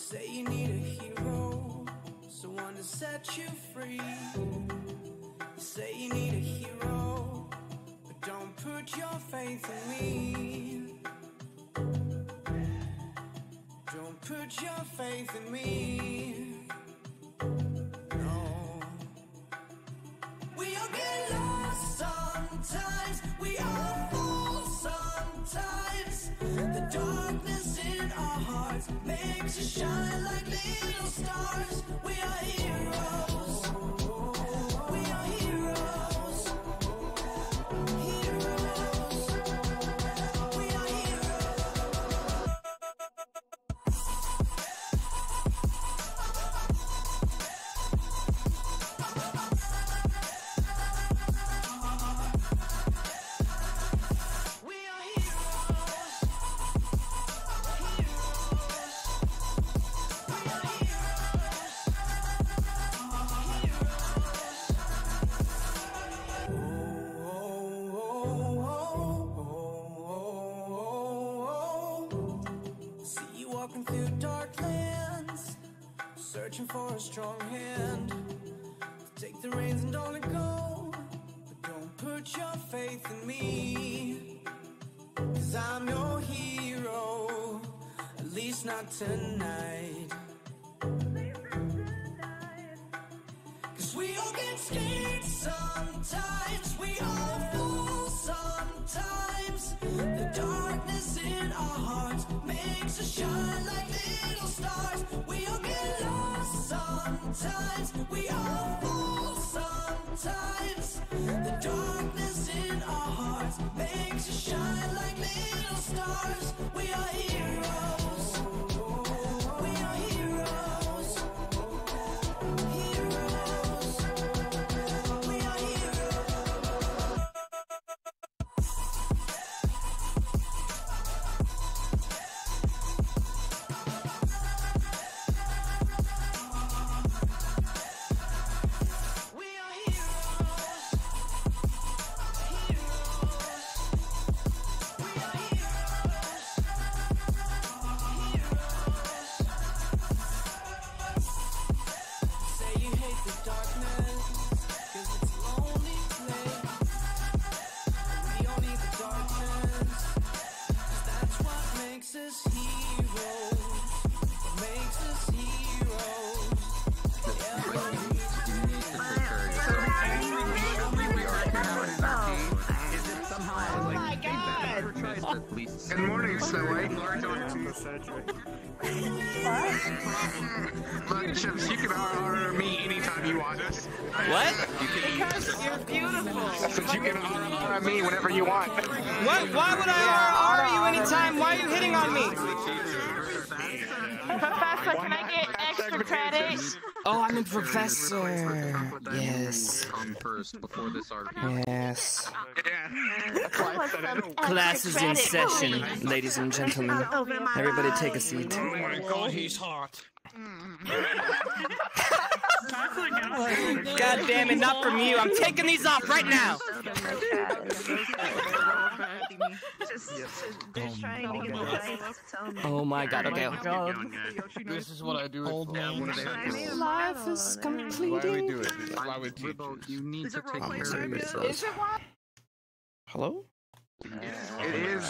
say you need a hero, someone to set you free. You say you need a hero, but don't put your faith in me. Don't put your faith in me. No. We all get lost sometimes, we all fall sometimes. The darkness in our hearts makes us shine like little stars. We are heroes. We are heroes. Heroes. We are heroes. We are heroes. See you walking through dark lands, searching for a strong hand. Take the reins and don't let go, but don't put your faith in me. 'Cause I'm your hero, at least not tonight. 'Cause we all get scared sometimes, we all fall sometimes. The darkness in our hearts makes us shine like little stars. We all get lost sometimes, we all fall sometimes. The darkness in our hearts makes us shine like little stars. We are heroes. We are heroes. Heroes. We are heroes. We are heroes. Heroes. We are heroes. Heroes. Say you hate the darkness, 'cause it's a lonely place. We all need the darkness, 'cause that's what makes us heroes. What makes us heroes. Oh my god! Good morning, Snow White. Look, Chipz, you can RR me anytime you want. What? Because you're beautiful. So you can RR me whenever you want. What? Why would I RR you anytime? Why are you hitting on me? Professor, can I get extra credit? Oh, I'm a professor. Yes. First before this RP. Yes. Yeah. Class is in session, ladies and gentlemen. Everybody take a seat. Oh my god, he's hot. God damn it, not from you. I'm taking these off right now. Oh my god, okay. This is what I do. Life is completing. Why would you need to take care of Is it what? Hello? It is.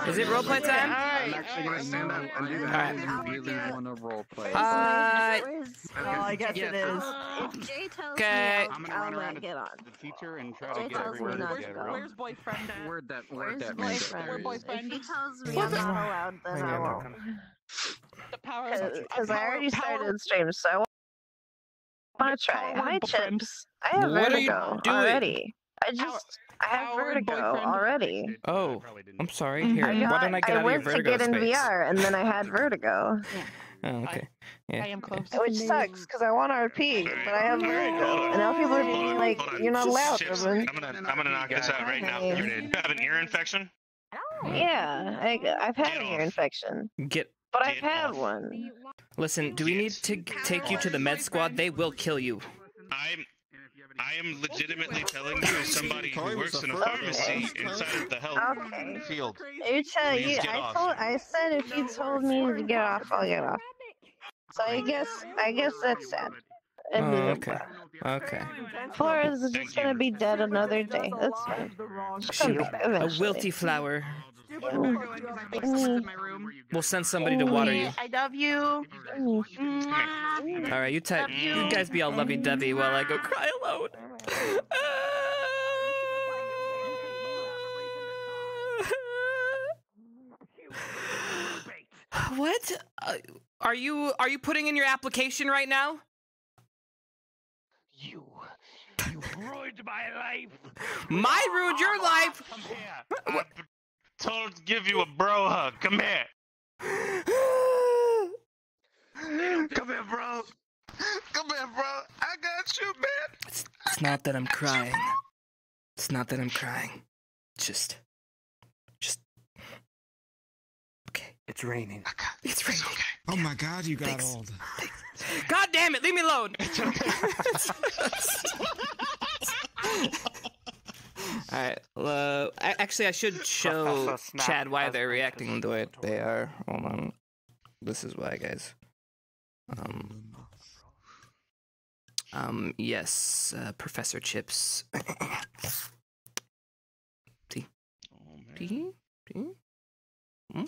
Is it roleplay time? I'm actually going to stand up and do that. I really want to roleplay. I guess it is. If Jay tells Okay. me, I'll not get on. The teacher and try Jay to get tells me everyone not to together. go. Where's boyfriend at? Word that Where's boyfriend. boyfriend? If he tells me I'm not allowed, then I won't. The power of Because I already started stream, so I want to try. Hi, Chipz. I have What are you vertigo doing? already. I have vertigo already. Oh, I'm sorry. Here, why don't I get out of your went to vertigo get in space? VR, and then I had vertigo. Oh, okay. Yeah. I am close. Which sucks, because I want RP, but I have vertigo. And now people are being like, you're not allowed, Chipz, Ruben. I'm gonna knock this out right now. You have an ear infection? Yeah, I've had an ear infection. But I've had one. Listen, do we need to take you to the med squad? They will kill you. I am legitimately telling you, as somebody who works in a pharmacy inside of the health field. I said if you told me to get off, I'll get off. So I guess that's sad. Oh, okay. Okay. Flores is just gonna be dead another day. That's fine. She'll be a Eventually. wilty flower. Mm. We'll send somebody to water you. I love you. All right, you guys be all lovey-dovey while I go cry alone. What? Are you putting in your application right now? You ruined my life. My ruined your life. Come here. I'm told to give you a bro hug. Come here. Come here, bro. Come here, bro. I got you, man. It's not that I'm crying. It's not that I'm crying. Just. Okay. It's raining. It's raining. Okay. Oh my God, you got old. God damn it! Leave me alone. It's okay. All right. Actually, I should show Chad why they're reacting the way they are. Hold on. This is why, guys. Yes, Professor Chipz. See? See? All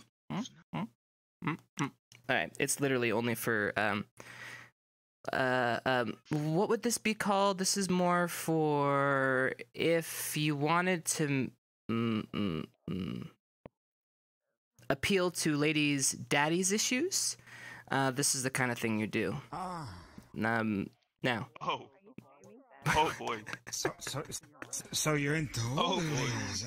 right. It's literally only for what would this be called? This is more for if you wanted to appeal to ladies' daddy's issues. This is the kind of thing you do. Now. Oh boy. So you're into oldies.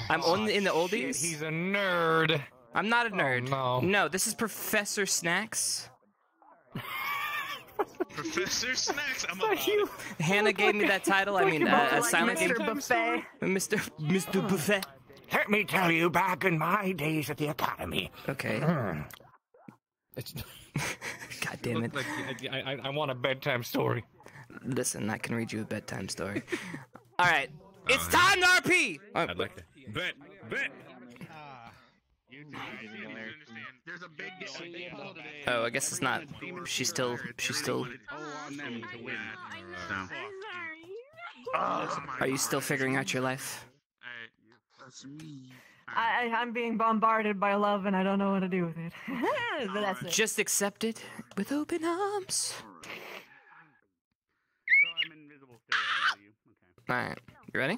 I'm only in the oldies. He's a nerd. I'm not a nerd. Oh, no. No, this is Professor Snacks. Professor Snacks. I'm about you. it. Hannah gave me that title. I mean, silent game. Buffet. Mr. Buffet. Let me tell you, back in my days at the academy. Okay. It's, God damn it. like, I want a bedtime story. Listen, I can read you a bedtime story. All right. It's time to RP! I'd like to. Bet. There's a big Oh, I guess it's not. She's still. on them to win. Oh. Are you still figuring out your life? I'm being bombarded by love and I don't know what to do with it. But that's it. Just accept it with open arms. So I'm invisible still. I know you. Okay. All right. You ready?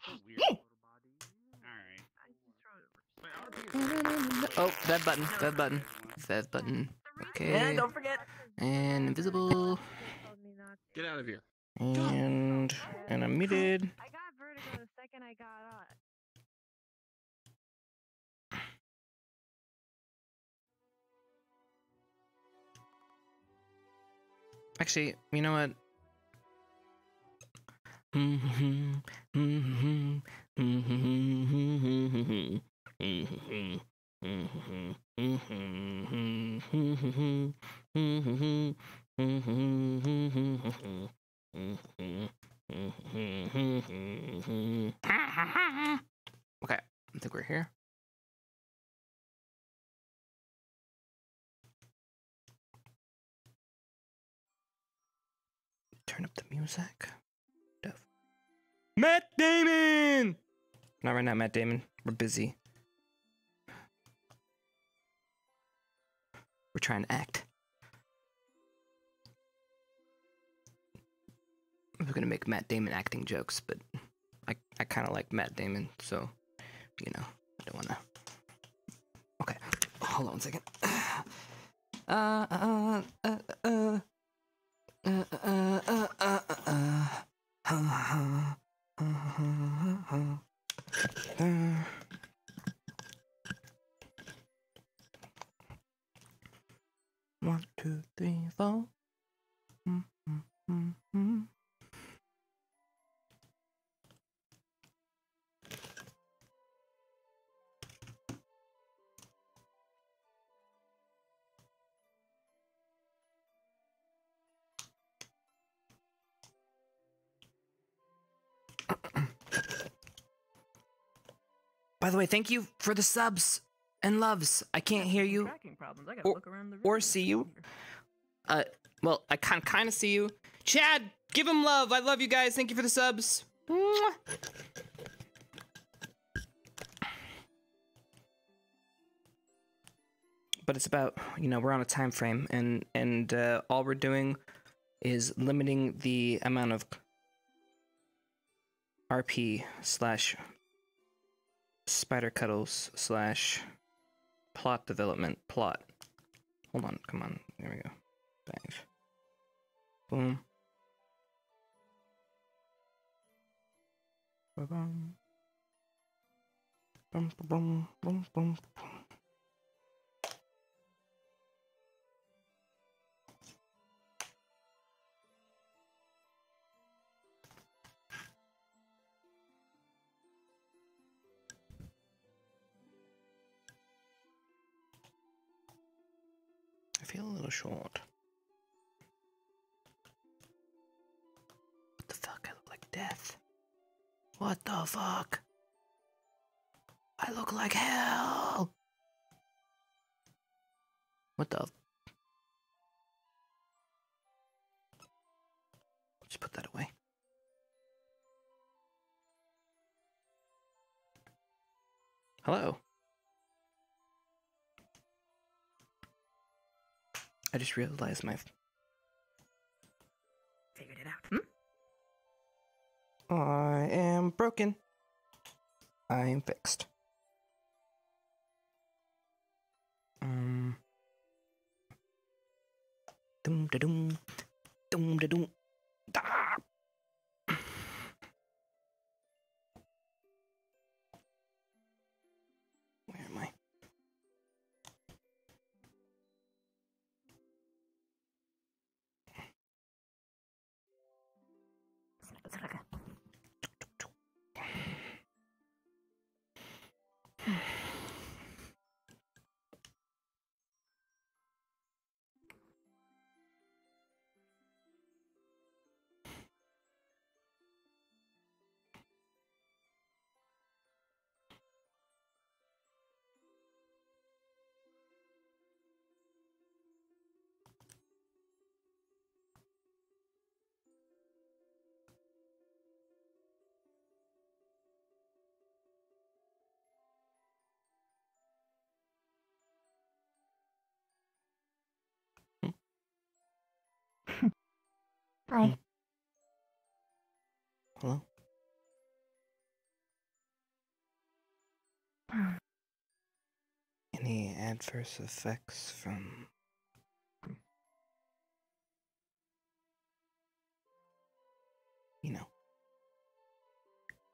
So weird. Alright. Oh, that button. Okay. Yeah, don't forget. And invisible. Get out of here. And I'm muted. I got vertigo the second I got on. Actually, you know what? Okay, I think we're here. Turn up the music. Matt Damon! Not right now, Matt Damon. We're busy. We're trying to act. I was gonna make Matt Damon acting jokes, but I kind of like Matt Damon, so, you know, I don't wanna. Okay, hold on 1 second. One, two, three, four. By the way, thank you for the subs And Loves, I can't hear you or see you. Well, I kind of see you. Chad, give him love. I love you guys. Thank you for the subs. Mwah. But it's about, you know, we're on a time frame, and all we're doing is limiting the amount of RP / spider cuddles / plot development plot. Hold on, come on, there we go. Thanks. Boom. Ba-bum. Bum, ba-bum, bum, bum, bum. I feel a little short. What the fuck? I look like death. What the fuck? I look like hell. What the? Just put that away. Hello. I just realized my... Figured it out. I am broken. I am fixed. Dum da dum. Dum da dum. Da. Where am I? Hi. Hello? Any adverse effects from... you know,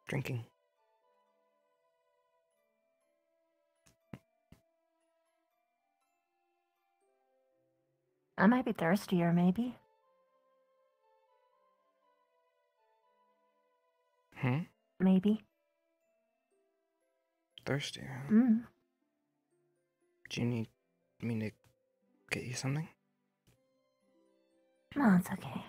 drinking? I might be thirstier, maybe. Maybe. Thirsty, huh? Do you need me to get you something? No, it's okay.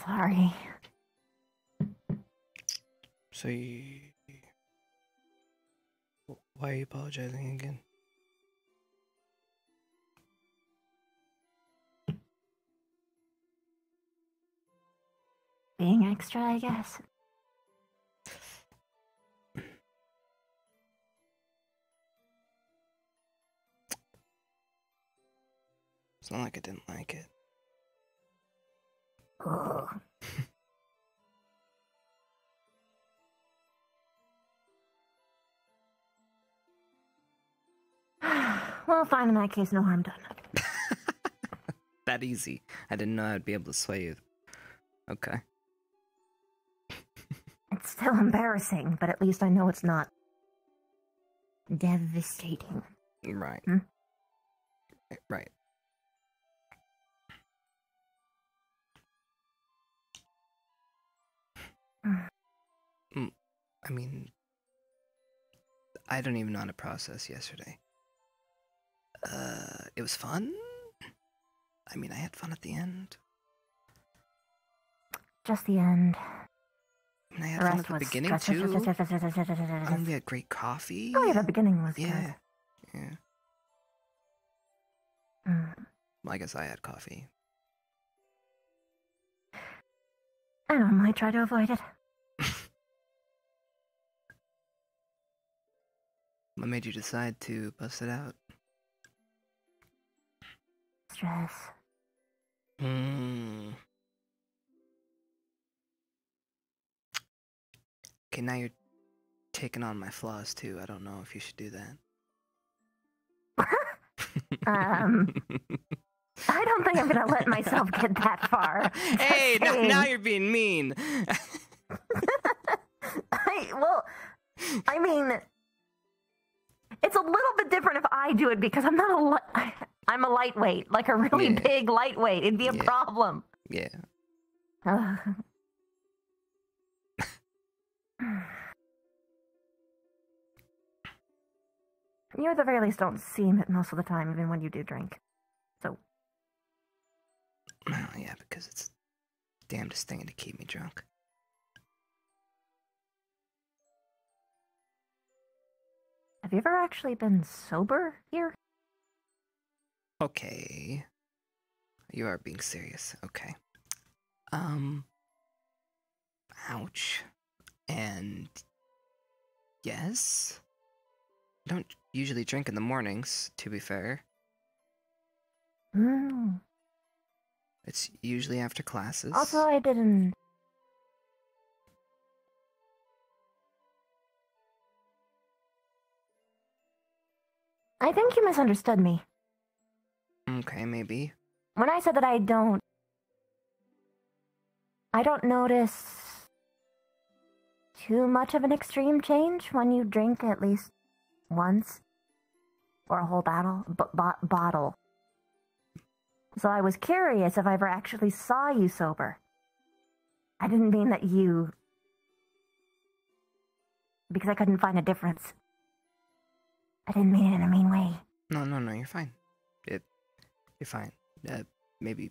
Sorry. So you... why are you apologizing again? Being extra, I guess. It's not like I didn't like it. Oh. Well, fine, in that case, no harm done. That easy. I didn't know I'd be able to sway you. Okay. It's still embarrassing, but at least I know it's not devastating. Right. Right. I mean, I don't even know how to process yesterday. It was fun. I mean, I had fun at the end. Just the end. And I had The fun rest at the was beginning stress, too. stress, stress, stress, stress, stress, stress, stress, stress. And we had great coffee. Oh yeah, the beginning was Yeah. good. Yeah. Well, I guess I had coffee. I normally try to avoid it. What made you decide to bust it out? Stress. Okay, now you're taking on my flaws too. I don't know if you should do that. I don't think I'm gonna let myself get that far. Hey, now you're being mean. I mean, it's a little bit different if I do it because I'm not I'm a lightweight, like a really big lightweight. It'd be a problem. Yeah. You at the very least don't seem it most of the time, even when you do drink. So. Well, yeah, because it's the damnedest thing to keep me drunk. Have you ever actually been sober here? Okay. You are being serious. Okay. Ouch. And yes. I don't usually drink in the mornings, to be fair. It's usually after classes. Also, I didn't. I think you misunderstood me. Okay, maybe. When I said that I don't notice too much of an extreme change when you drink at least once or a whole bottle. So I was curious if I ever actually saw you sober. I didn't mean that you... because I couldn't find a difference. I didn't mean it in a mean way. No, you're fine. You're fine. Maybe...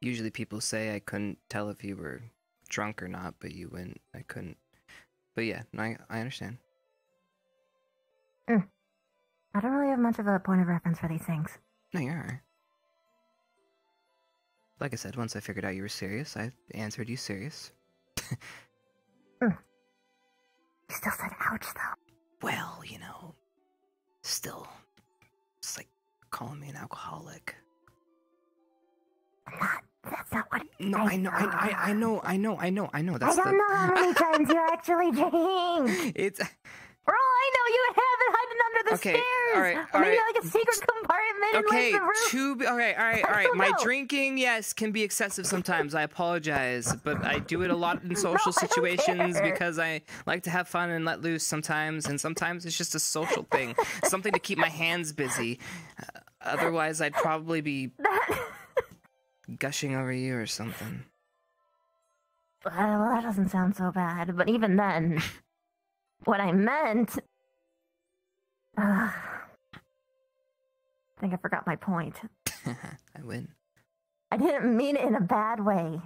Usually people say I couldn't tell if you were drunk or not, but you went. I couldn't. But yeah, no, I understand. I don't really have much of a point of reference for these things. No, you're alright. Like I said, once I figured out you were serious, I answered you serious. You still said ouch, though. Well, you know, still, it's like calling me an alcoholic. That's not what. No, I know. That's. I don't know how many times you actually drink. It's. For all I know, you have it hiding under the stairs. All right. Or maybe like a secret compartment in like the roof. All right. My drinking, yes, can be excessive sometimes. I apologize, but I do it a lot in social situations because I like to have fun and let loose sometimes, and sometimes it's just a social thing, something to keep my hands busy. Otherwise, I'd probably be gushing over you or something. Well, that doesn't sound so bad, but even then, what I meant... I think I forgot my point. I win. I didn't mean it in a bad way.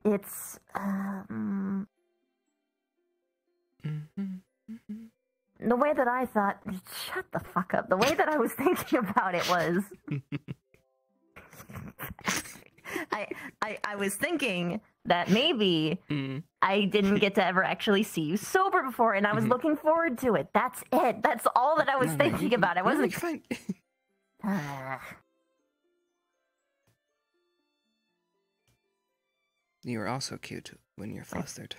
It's, the way that I thought... Shut the fuck up. The way that I was thinking about it was... I was thinking that maybe I didn't get to ever actually see you sober before, and I was looking forward to it. That's it. That's all that I was thinking about. I wasn't... fine. You were also cute when you're flustered.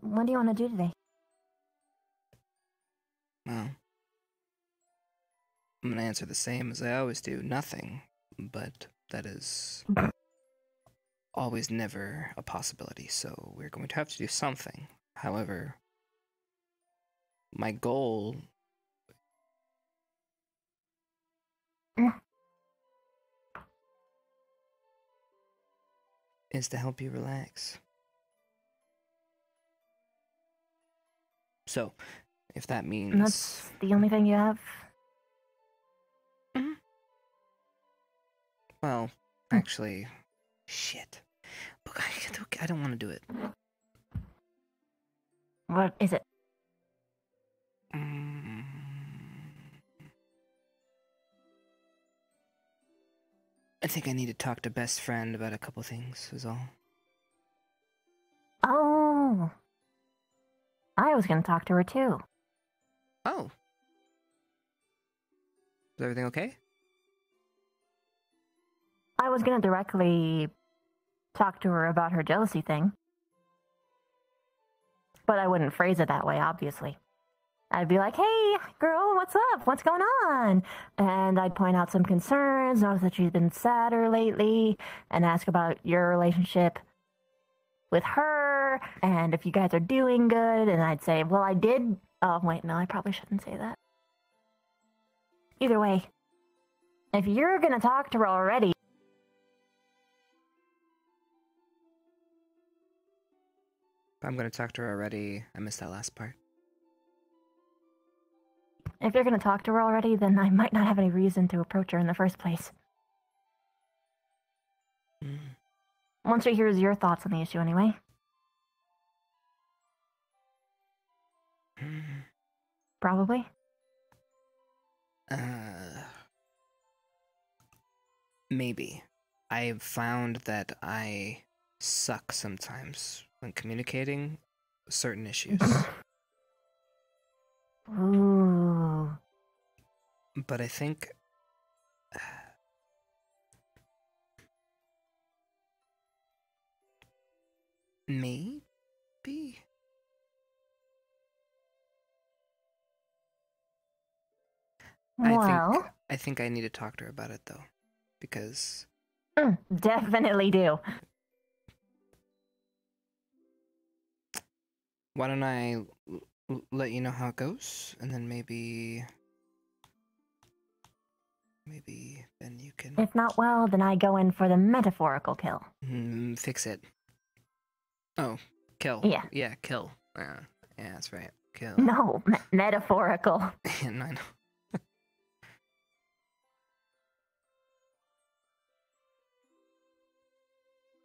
What do you want to do today? Well, I'm gonna answer the same as I always do. Nothing. But that is always never a possibility, so we're going to have to do something. However, my goal... is to help you relax. So, if that means... And that's the only thing you have? Well, actually, shit. Look, I don't want to do it. What is it? I think I need to talk to best friend about a couple things, is all. Oh. I was going to talk to her too. Oh. Is everything okay? I was going to directly talk to her about her jealousy thing. But I wouldn't phrase it that way, obviously. I'd be like, hey, girl, what's up? What's going on? And I'd point out some concerns, notice that she's been sadder lately, and ask about your relationship with her, and if you guys are doing good, and I'd say, well, I did... Oh, wait, no, I probably shouldn't say that. Either way, if you're gonna talk to her already... If I'm gonna talk to her already, I missed that last part. If you're gonna talk to her already, then I might not have any reason to approach her in the first place. Once she hears your thoughts on the issue, anyway. Probably. Maybe. I've found that I suck sometimes when communicating certain issues. Ooh. But I think... maybe? Well... I think I need to talk to her about it, though. Because... definitely do. Why don't I let you know how it goes, and then maybe then you can... If not well, then I go in for the metaphorical kill. Fix it. Oh, kill. Yeah. Yeah, kill. Yeah, that's right. Kill. No, metaphorical. No, I know.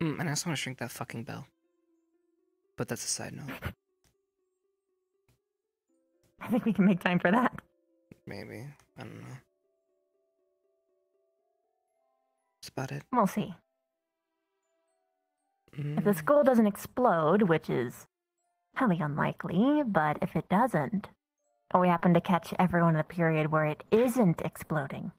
And I also want to shrink that fucking bell. But that's a side note. I think we can make time for that. Maybe. I don't know. That's about it. We'll see. If the school doesn't explode, which is highly unlikely, but if it doesn't, or we happen to catch everyone in a period where it isn't exploding.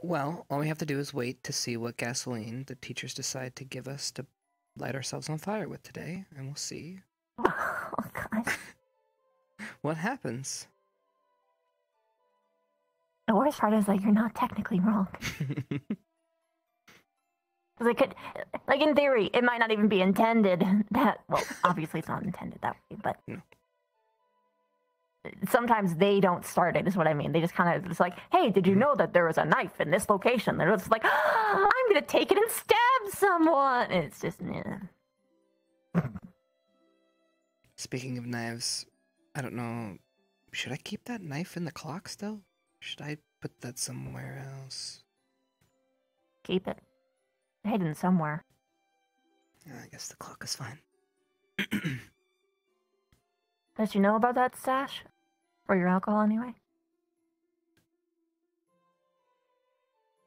Well, all we have to do is wait to see what gasoline the teachers decide to give us to light ourselves on fire with today, and we'll see. Oh, God. What happens? The worst part is that you're not technically wrong. It could, like, in theory, it might not even be intended that, well, obviously it's not intended that way, but no. Sometimes they don't start it, is what I mean. They just kind of, it's like, hey, did you know that there was a knife in this location? They're just like, I'm going to take it and stab someone. And it's just, Speaking of knives, I don't know, should I keep that knife in the clock still? Should I put that somewhere else? Keep it. Hidden somewhere. I guess the clock is fine. Does you know about that stash? Or your alcohol, anyway?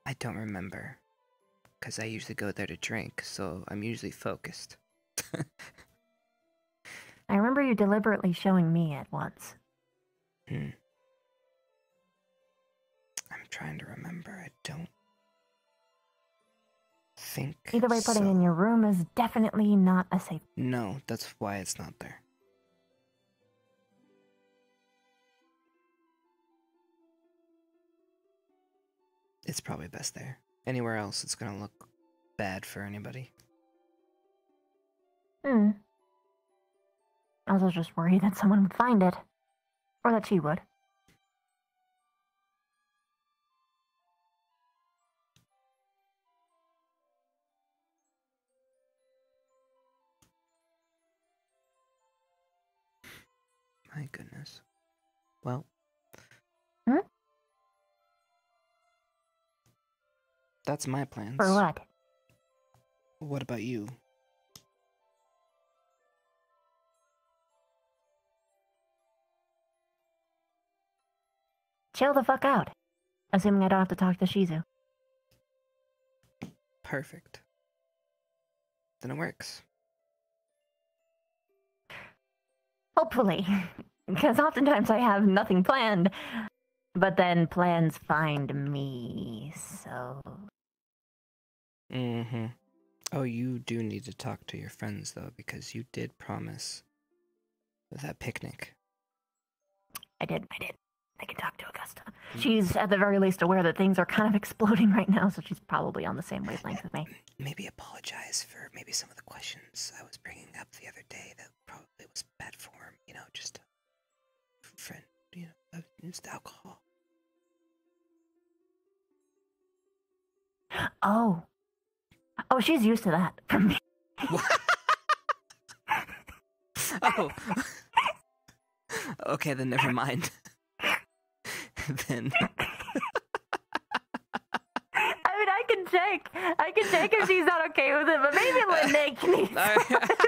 I don't remember. Because I usually go there to drink, so I'm usually focused. I remember you deliberately showing me it once. I'm trying to remember. I don't think Either way, putting so. it in your room is definitely not a safe... No, that's why it's not there. It's probably best there. Anywhere else, it's gonna look bad for anybody. I was just worried that someone would find it. Or that she would. My goodness. Well. Hmm? That's my plans. For what? What about you? Chill the fuck out. Assuming I don't have to talk to Shizu. Perfect. Then it works. Hopefully. Because oftentimes I have nothing planned. But then plans find me, so... Mm-hmm. Oh, you do need to talk to your friends, though, because you did promise that picnic. I did. I can talk to Augusta. She's at the very least aware that things are kind of exploding right now, so she's probably on the same wavelength with me. Maybe apologize for maybe some of the questions I was bringing up the other day that probably was bad form, you know, just friend, you know, just alcohol. Oh, she's used to that from me. Oh. Okay, then never mind. Then. I mean, I can check if she's not okay with it, but maybe Lenick needs.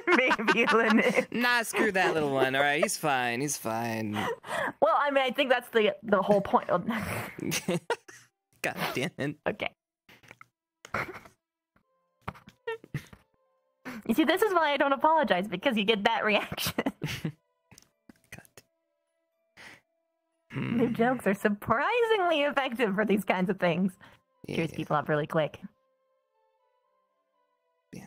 Maybe Lenick. Nah, screw that little one. All right, he's fine. Well, I mean, I think that's the whole point. God damn it. Okay. You see, this is why I don't apologize, because you get that reaction. New jokes are surprisingly effective for these kinds of things. Yeah. Cheers people up really quick. Yeah.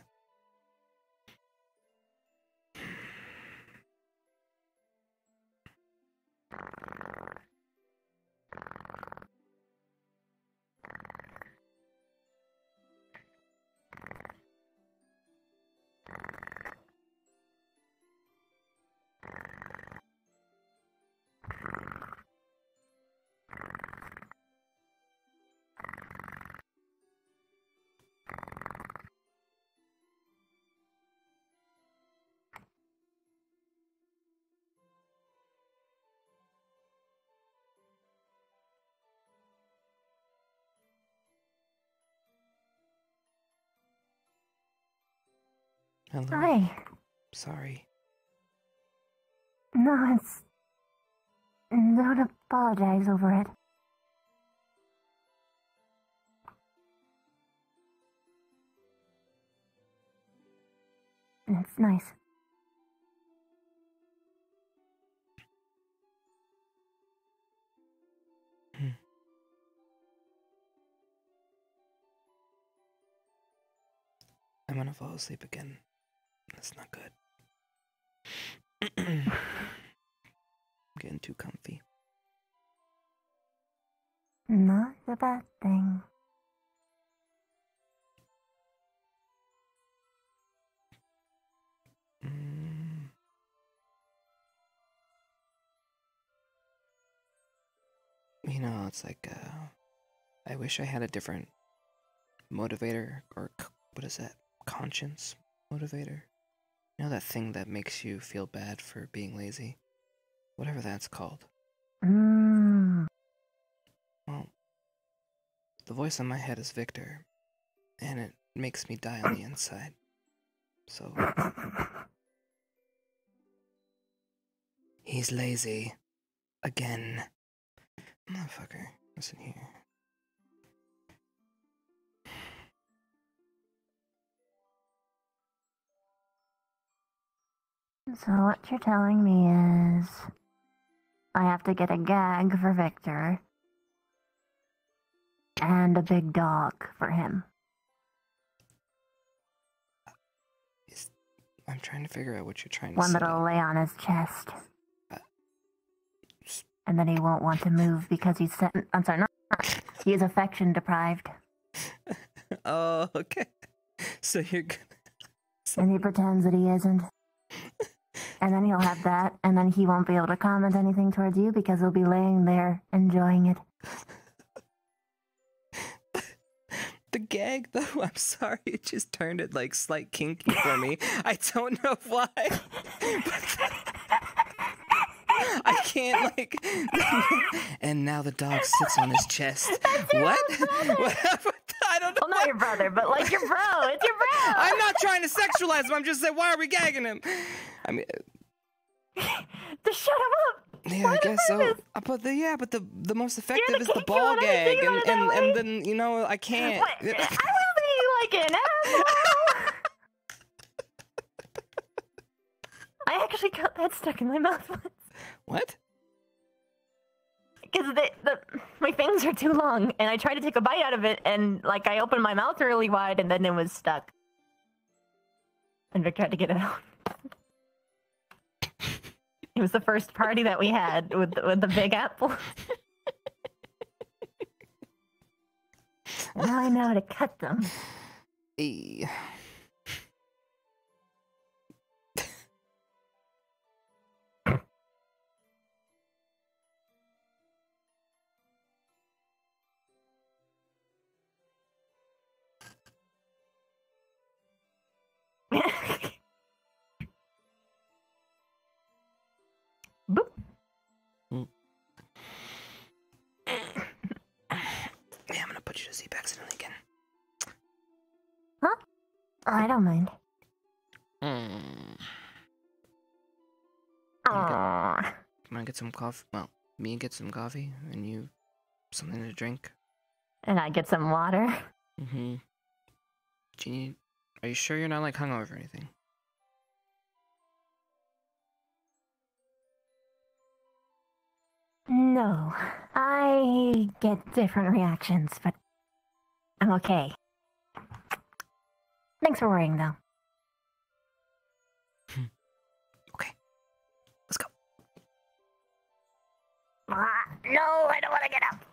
Hello. Hi. Sorry. No, it's... Don't apologize over it. It's nice. I'm gonna fall asleep again. That's not good. I'm getting too comfy. Not a bad thing. You know, it's like, I wish I had a different motivator, or what is that? Conscience motivator? You know that thing that makes you feel bad for being lazy? Whatever that's called. Well, the voice in my head is Victor, and it makes me die on the inside. So... He's lazy. Again. Motherfucker, listen here. So what you're telling me is... I have to get a gag for Victor. And a big dog for him. I'm trying to figure out what you're trying to One say. that'll lay on his chest. And then he won't want to move because he's... I'm sorry, not... He is affection deprived. Oh, okay. So you're gonna... And he pretends that he isn't. And then he'll have that, and then he won't be able to comment anything towards you because he'll be laying there enjoying it. The gag, though, I'm sorry, it just turned it like slight kinky for me. I don't know why. I can't like. And now the dog sits on his chest. What? What happened? I don't know. Well, not your brother, but like your bro. It's your bro. I'm not trying to sexualize him. I'm just saying, why are we gagging him? I mean, Just shut him up. yeah, I guess so. But the most effective is the ball gag, and then you know I can't. What? I will be like an asshole. I actually got that stuck in my mouth once. What? Because my fangs are too long, and I tried to take a bite out of it, and like I opened my mouth really wide, and then it was stuck. And Vic tried to get it out. It was the first party that we had with the Big Apple. Now I know how to cut them. E. Boop. Yeah, I'm gonna put you to sleep accidentally again. Huh? Oh, I don't mind. Aww. Can I get some coffee? Well, me get some coffee, and you something to drink. And I get some water. Mm-hmm. Do you need? Are you sure you're not like hungover or anything? No, I get different reactions, but I'm okay. Thanks for worrying, though. Okay, let's go. No, I don't want to get up.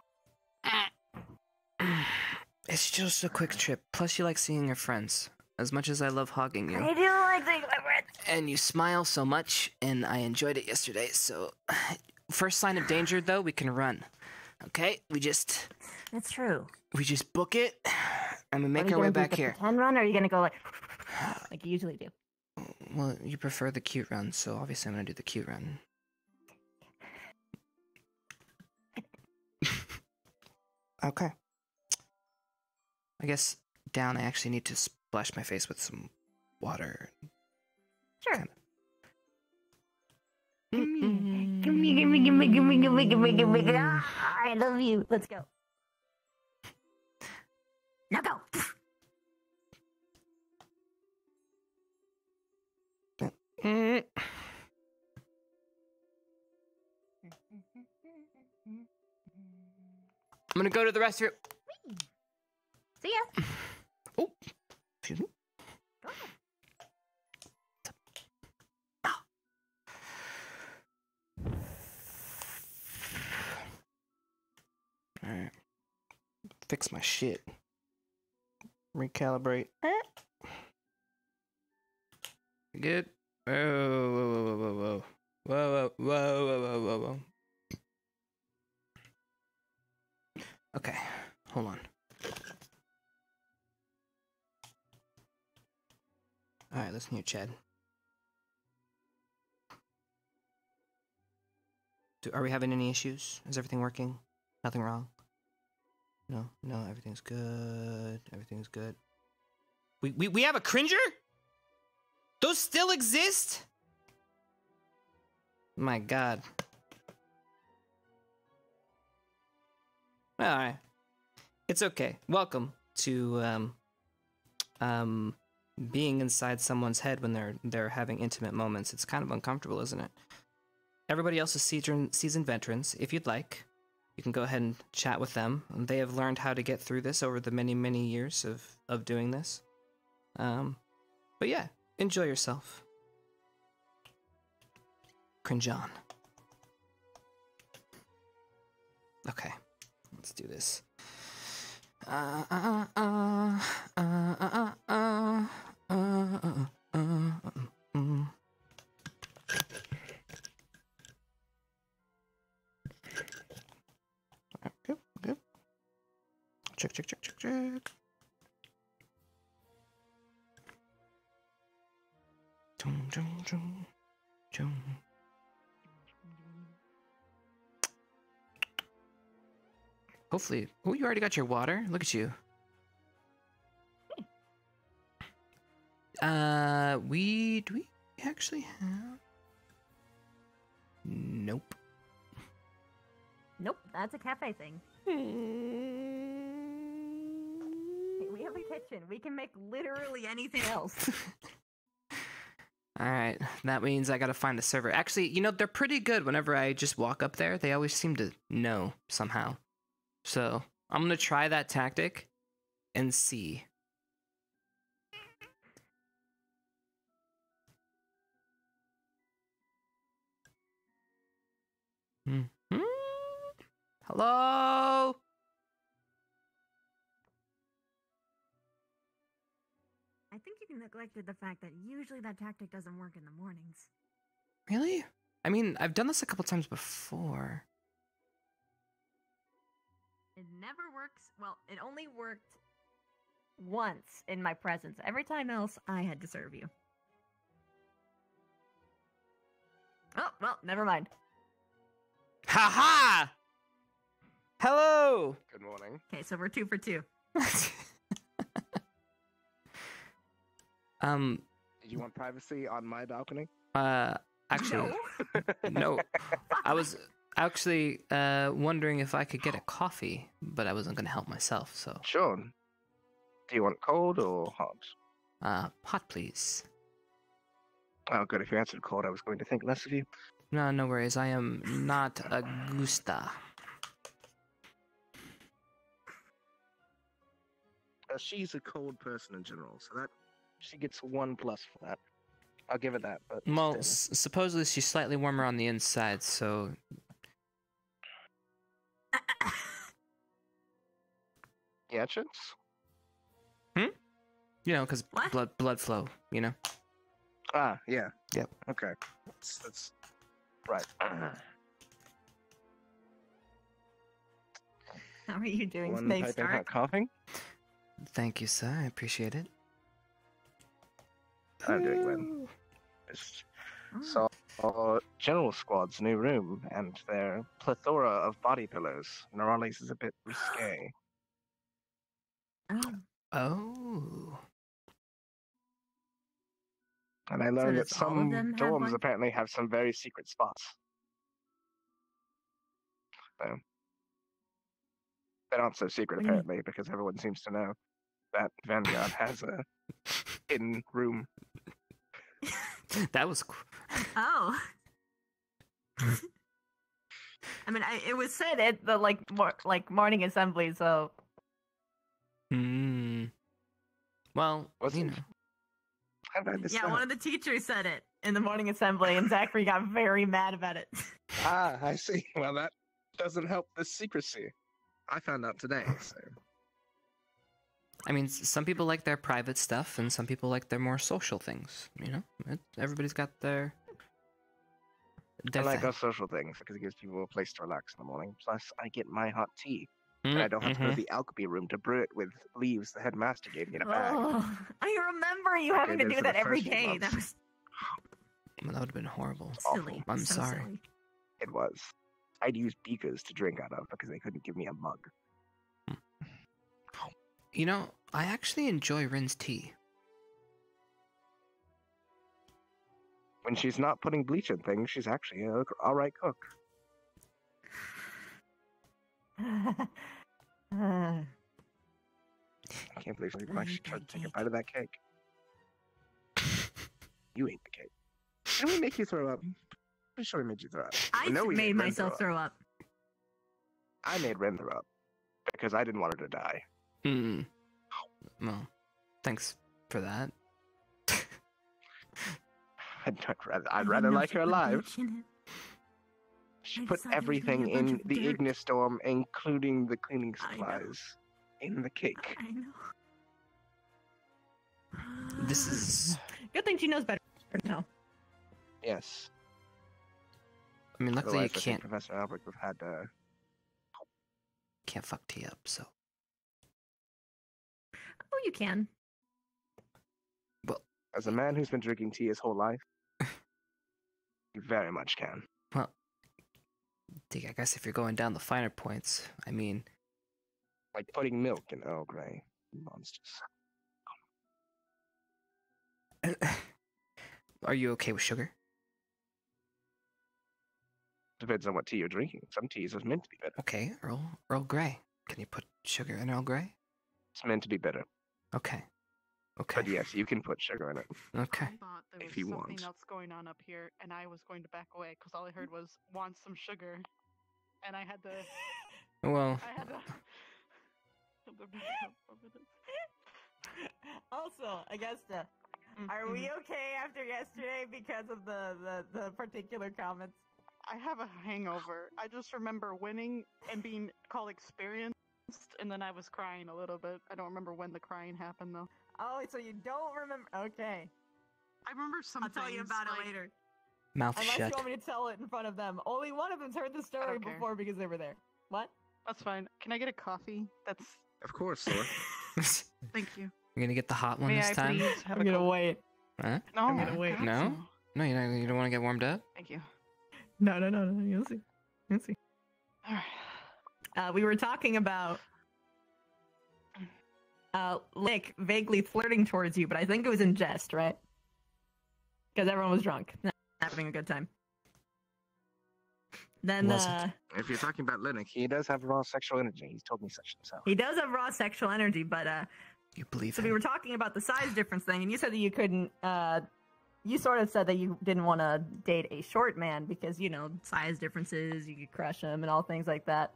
It's just a quick trip. Plus, you like seeing your friends. As much as I love hogging you. I do like seeing my friends. And you smile so much, and I enjoyed it yesterday, so... First sign of danger, though, we can run. Okay? It's true. We just book it, and we make our way back here. Pretend run, or are you gonna go like you usually do? Well, you prefer the cute run, so obviously I'm gonna do the cute run. Okay. I guess down I actually need to splash my face with some water. Sure. Kinda. Gimme. Ah, I love you. Let's go. Now go. I'm gonna go to the restroom. See ya. Oh, excuse me. Go ahead. Alright. Fix my shit. Recalibrate. You good? Whoa. Whoa. Okay, hold on. Alright, listen here, Chad. Are we having any issues? Is everything working? Nothing wrong? No, everything's good. Everything's good. We have a cringer? Those still exist? My God. Alright. It's okay. Welcome to being inside someone's head when they're having intimate moments. It's kind of uncomfortable, isn't it? Everybody else is seasoned veterans. If you'd like, you can go ahead and chat with them. They have learned how to get through this over the many years of doing this. But yeah, enjoy yourself. Cringe on. Okay, let's do this. Good. Check. Chum. Hopefully. Oh, you already got your water? Look at you. Do we actually have? Nope. Nope, that's a cafe thing. We have a kitchen. We can make literally anything else. Alright, that means I gotta find a server. Actually, you know, they're pretty good whenever I just walk up there. They always seem to know somehow. So, I'm gonna try that tactic and see. Hello? I think you neglected the fact that usually that tactic doesn't work in the mornings. Really? I mean, I've done this a couple times before. It never works. Well, it only worked once in my presence. Every time else, I had to serve you. Oh, well, never mind. Ha-ha! Hello! Good morning. Okay, so we're 2 for 2. Did you want privacy on my balcony? Actually, no. I was actually wondering if I could get a coffee, but I wasn't gonna help myself, so. Sure. Do you want cold or hot? Hot, please. Oh, good. If you answered cold, I was going to think less of you. No, no worries. I am not a gusta. She's a cold person in general, so that she gets 1+ for that. I'll give it that. But Well, still. supposedly she's slightly warmer on the inside, so. Yeah, Chipz? You know, because blood flow, you know? Ah, yeah. Yep. Okay. That's right. How are you doing One today, piping hot Stark? coughing? Thank you, sir. I appreciate it. I'm doing well. Just saw General Squad's new room and their plethora of body pillows. Neurales is a bit risque. Oh. And I learned that does all of some them have dorms one? apparently have some very secret spots. So, they're not so secret What do you mean? apparently, because everyone seems to know that Vanguard has a hidden room. That was cool. Oh. I mean, it was said at the morning assembly, so. Well, What's you it? know. How did I miss Yeah, that? one of the teachers said it in the morning assembly, and Zachary got very mad about it. Ah, I see. Well, that doesn't help the secrecy. I found out today, so. I mean, some people like their private stuff, and some people like their more social things. You know, everybody's got their. I like those social things because it gives people a place to relax in the morning. Plus, I get my hot tea, and I don't have to go to the alchemy room to brew it with leaves the headmaster gave me in a bag. Oh, I remember you having to those do are that the every first few day. months. That was Well, that would have been horrible. silly. I'm so sorry. silly. It was. I'd use beakers to drink out of because they couldn't give me a mug. You know, I actually enjoy Rin's tea. When she's not putting bleach in things, she's actually a alright cook. I can't believe somebody actually tried to take a bite of that cake. You ate the cake. Didn't we make you throw up? Pretty sure we made you throw up. I No, we made Ren myself throw up. I made Ren throw up because I didn't want her to die. Well, thanks for that. I'd rather like her alive. She put decided to everything be a bunch in of the dirt. Ignis Storm, including the cleaning I know. supplies, in the cake. I know. This is. Good thing she knows better now. Yes. I mean, luckily Otherwise, you I think can't Professor Albrecht would have had fuck tea up. So Oh, you can. as a man who's been drinking tea his whole life, you very much can. well, I guess if you're going down the finer points, I mean, Like putting milk in Earl Grey. Monsters. Are you okay with sugar? Depends on what tea you're drinking. Some teas are meant to be better. Okay, Earl Grey. Can you put sugar in Earl Grey? It's meant to be better. Okay. Okay. But yes, you can put sugar in it. Okay. I thought there was If you something want. else going on up here, and I was going to back away because all I heard was "want some sugar," and I had to. Well. I had to back up a minute. Also, Augusta, are we okay after yesterday because of the particular comments? I have a hangover. I just remember winning and being called experienced, and then I was crying a little bit. I don't remember when the crying happened though. Oh, so you don't remember? Okay. I remember some I'll tell you about like, it later. Mouth Unless shut. you want me to tell it in front of them. Only one of them's heard the story care. before because they were there. What? That's fine. Can I get a coffee? That's. Of course, Laura. Thank you. You're gonna get the hot one May this I time? please have I'm a gonna coffee? wait. Huh? No, I'm gonna wait. No? No, you don't want to get warmed up? Thank you. No. You'll see. You'll see. Alright. We were talking about Lick vaguely flirting towards you, but I think it was in jest, right? Because everyone was drunk, having a good time. Then Was it? If you're talking about Linux, he does have raw sexual energy. He's told me such himself. he does have raw sexual energy, but You believe so him? we were talking about the size difference thing, and you said that you couldn't. You sort of said that you didn't want to date a short man because size differences, you could crush him, and all things like that.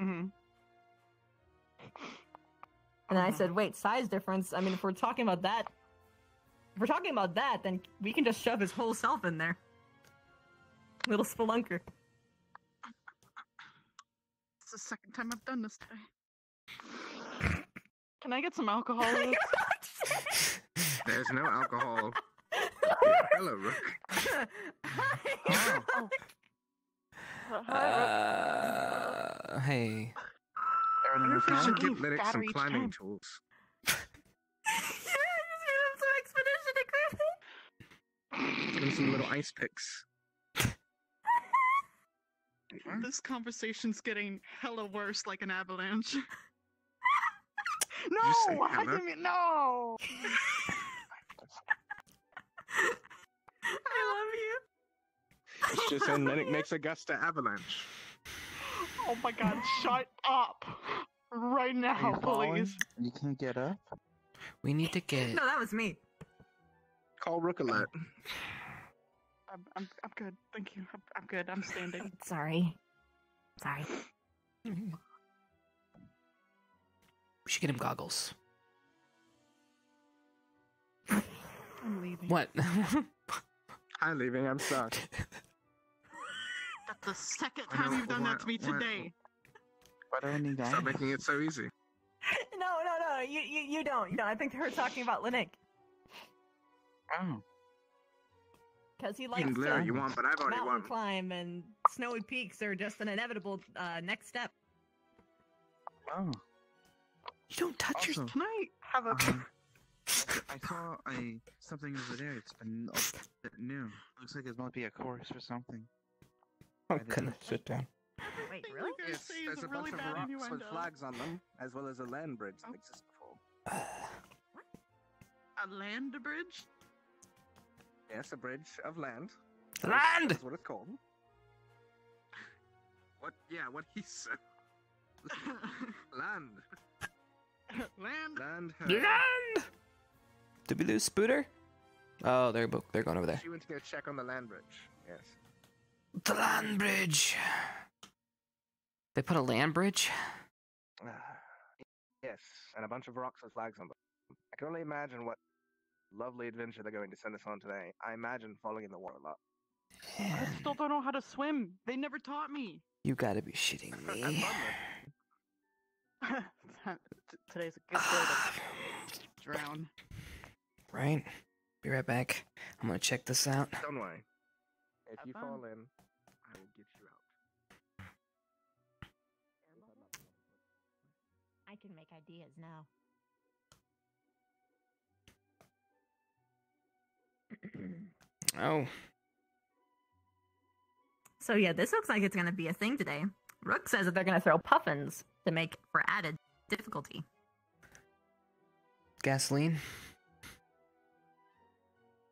Mm-hmm. And then I said, wait, size difference? I mean, if we're talking about that, then we can just shove his whole self in there. Little spelunker. It's the second time I've done this today. Can I get some alcohol? Liz? There's no alcohol. Hello, Rook. Hey. We should give Battery Linux some each climbing time. tools. Give him some little ice picks. This conversation's getting hella worse, like an avalanche. you No, say I hella? didn't mean no. I love you. It's just saying Linux makes Augusta avalanche. Oh my god, shut up right now, please. You can't get up? We need to get. No, that was me. Call Rook alert. I'm good. Thank you. I'm good. I'm standing. Sorry. We should get him goggles. I'm leaving. What? I'm leaving. I'm stuck. That's the second time you've done that to me today. Why do I need that? Stop making it so easy. No. You don't. I think they were talking about Linux. Oh. Because he You likes can glare to all you want, but I've already mountain won. climb, and snowy peaks are just an inevitable next step. Oh. You don't touch Also, your. Can I have a? I saw something over there. It's a bit new. Looks like it might be a course or something. I'm gonna sit down. Wait, Thing really? you guys Yes, say is there's a really bunch of bad rocks with innuendo. flags on them, as well as a land bridge that exists before. A land bridge? Yes, a bridge of land. Land! That's what it's called. What? Yeah, what he said. Land. Land. Land. Land! Did we lose Spooter? Oh, they're going over there. She went to go check on the land bridge. Yes. The land bridge. They put a land bridge? Yes, and a bunch of rocks with flags on them. I can only imagine what lovely adventure they're going to send us on today. I imagine falling in the water a lot. I still don't know how to swim. They never taught me. You gotta be shitting me. Today's a good day to drown. Right? Be right back. I'm gonna check this out. Don't worry. If Have you fun. fall in, I will get you out. I can make ideas now. Oh. So yeah, this looks like it's gonna be a thing today. Rook says that they're going to throw puffins to make for added difficulty. Gasoline.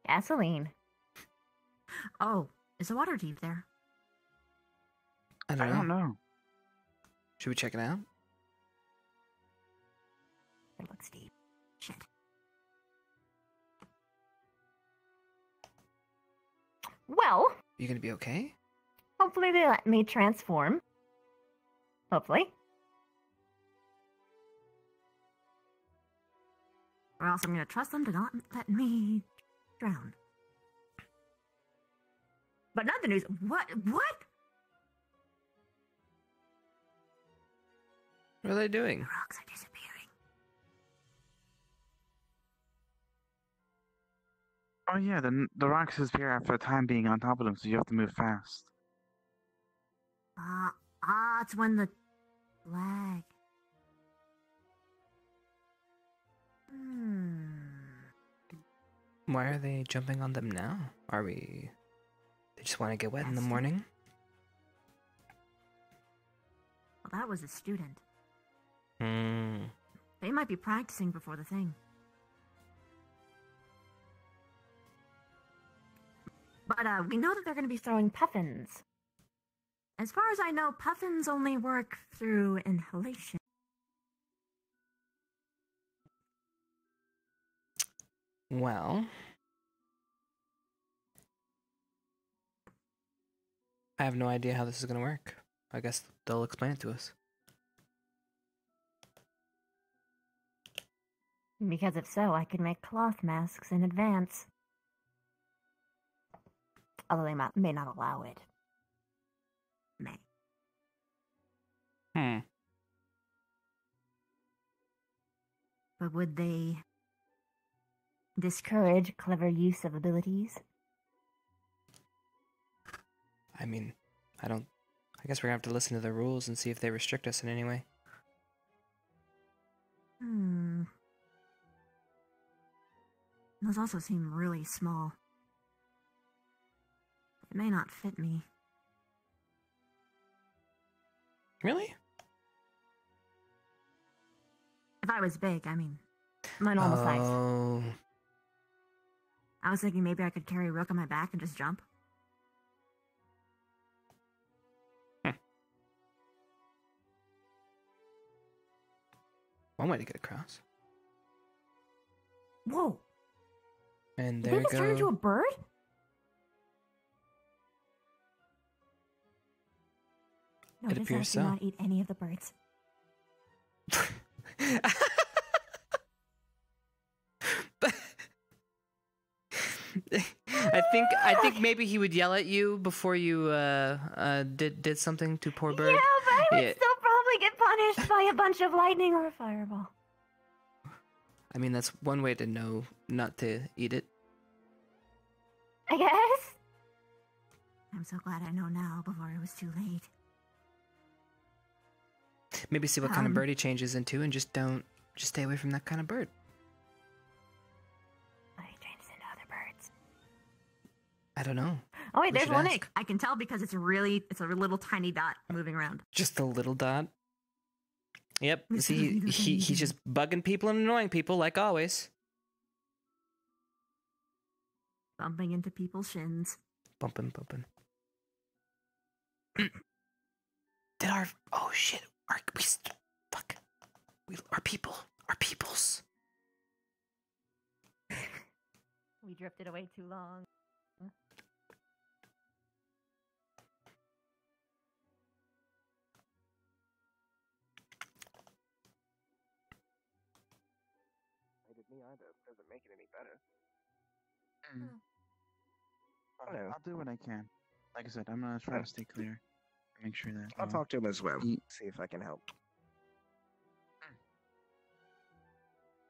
Gasoline. Oh, is the water deep there? I I don't know. Should we check it out? It looks deep. Shit. Well, You gonna be okay? hopefully they let me transform. Hopefully. Or else I'm going to trust them to not let me drown. But not the news. What? What? What are they doing? The rocks are disappearing. Oh yeah, the rocks disappear after a time being on top of them, so you have to move fast. It's when the flag. Why are they jumping on them now? Are we... They just want to get wet in the morning? Well, that was a student. Hmm. They might be practicing before the thing. But we know that they're going to be throwing puffins. As far as I know, puffins only work through inhalation. Well... I have no idea how this is gonna work. I guess they'll explain it to us. Because if so, I could make cloth masks in advance. Although they may not allow it. May. But would they discourage clever use of abilities? I mean, I guess we're gonna have to listen to the rules and see if they restrict us in any way. Those also seem really small. It may not fit me. Really? If I was big, I mean, my normal size. Oh. I was thinking maybe I could carry Rook on my back and just jump. One way to get across. Whoa! And Did there they just go. turn into a bird? No, It this appears elf did so. not eat any of the birds. I think maybe he would yell at you before you did something to poor bird. Yeah, but I would still probably get punished by a bunch of lightning or a fireball. I mean, that's one way to know not to eat it. I guess. I'm so glad I know now before it was too late. Maybe see what kind of bird he changes into and just stay away from that kind of bird. Oh, he changes into other birds. I don't know. Oh wait, We there's should one ask. egg. I can tell because it's a little tiny dot moving around. Just a little dot. Yep. See, he's just bugging people and annoying people like always. Bumping into people's shins. Bumping. Did our oh shit! Our peoples. We drifted away too long. Me either. Doesn't make it any better. I'll do what I can. Like I said, I'm gonna try to stay clear. Make sure that I'll talk to him as well. See if I can help.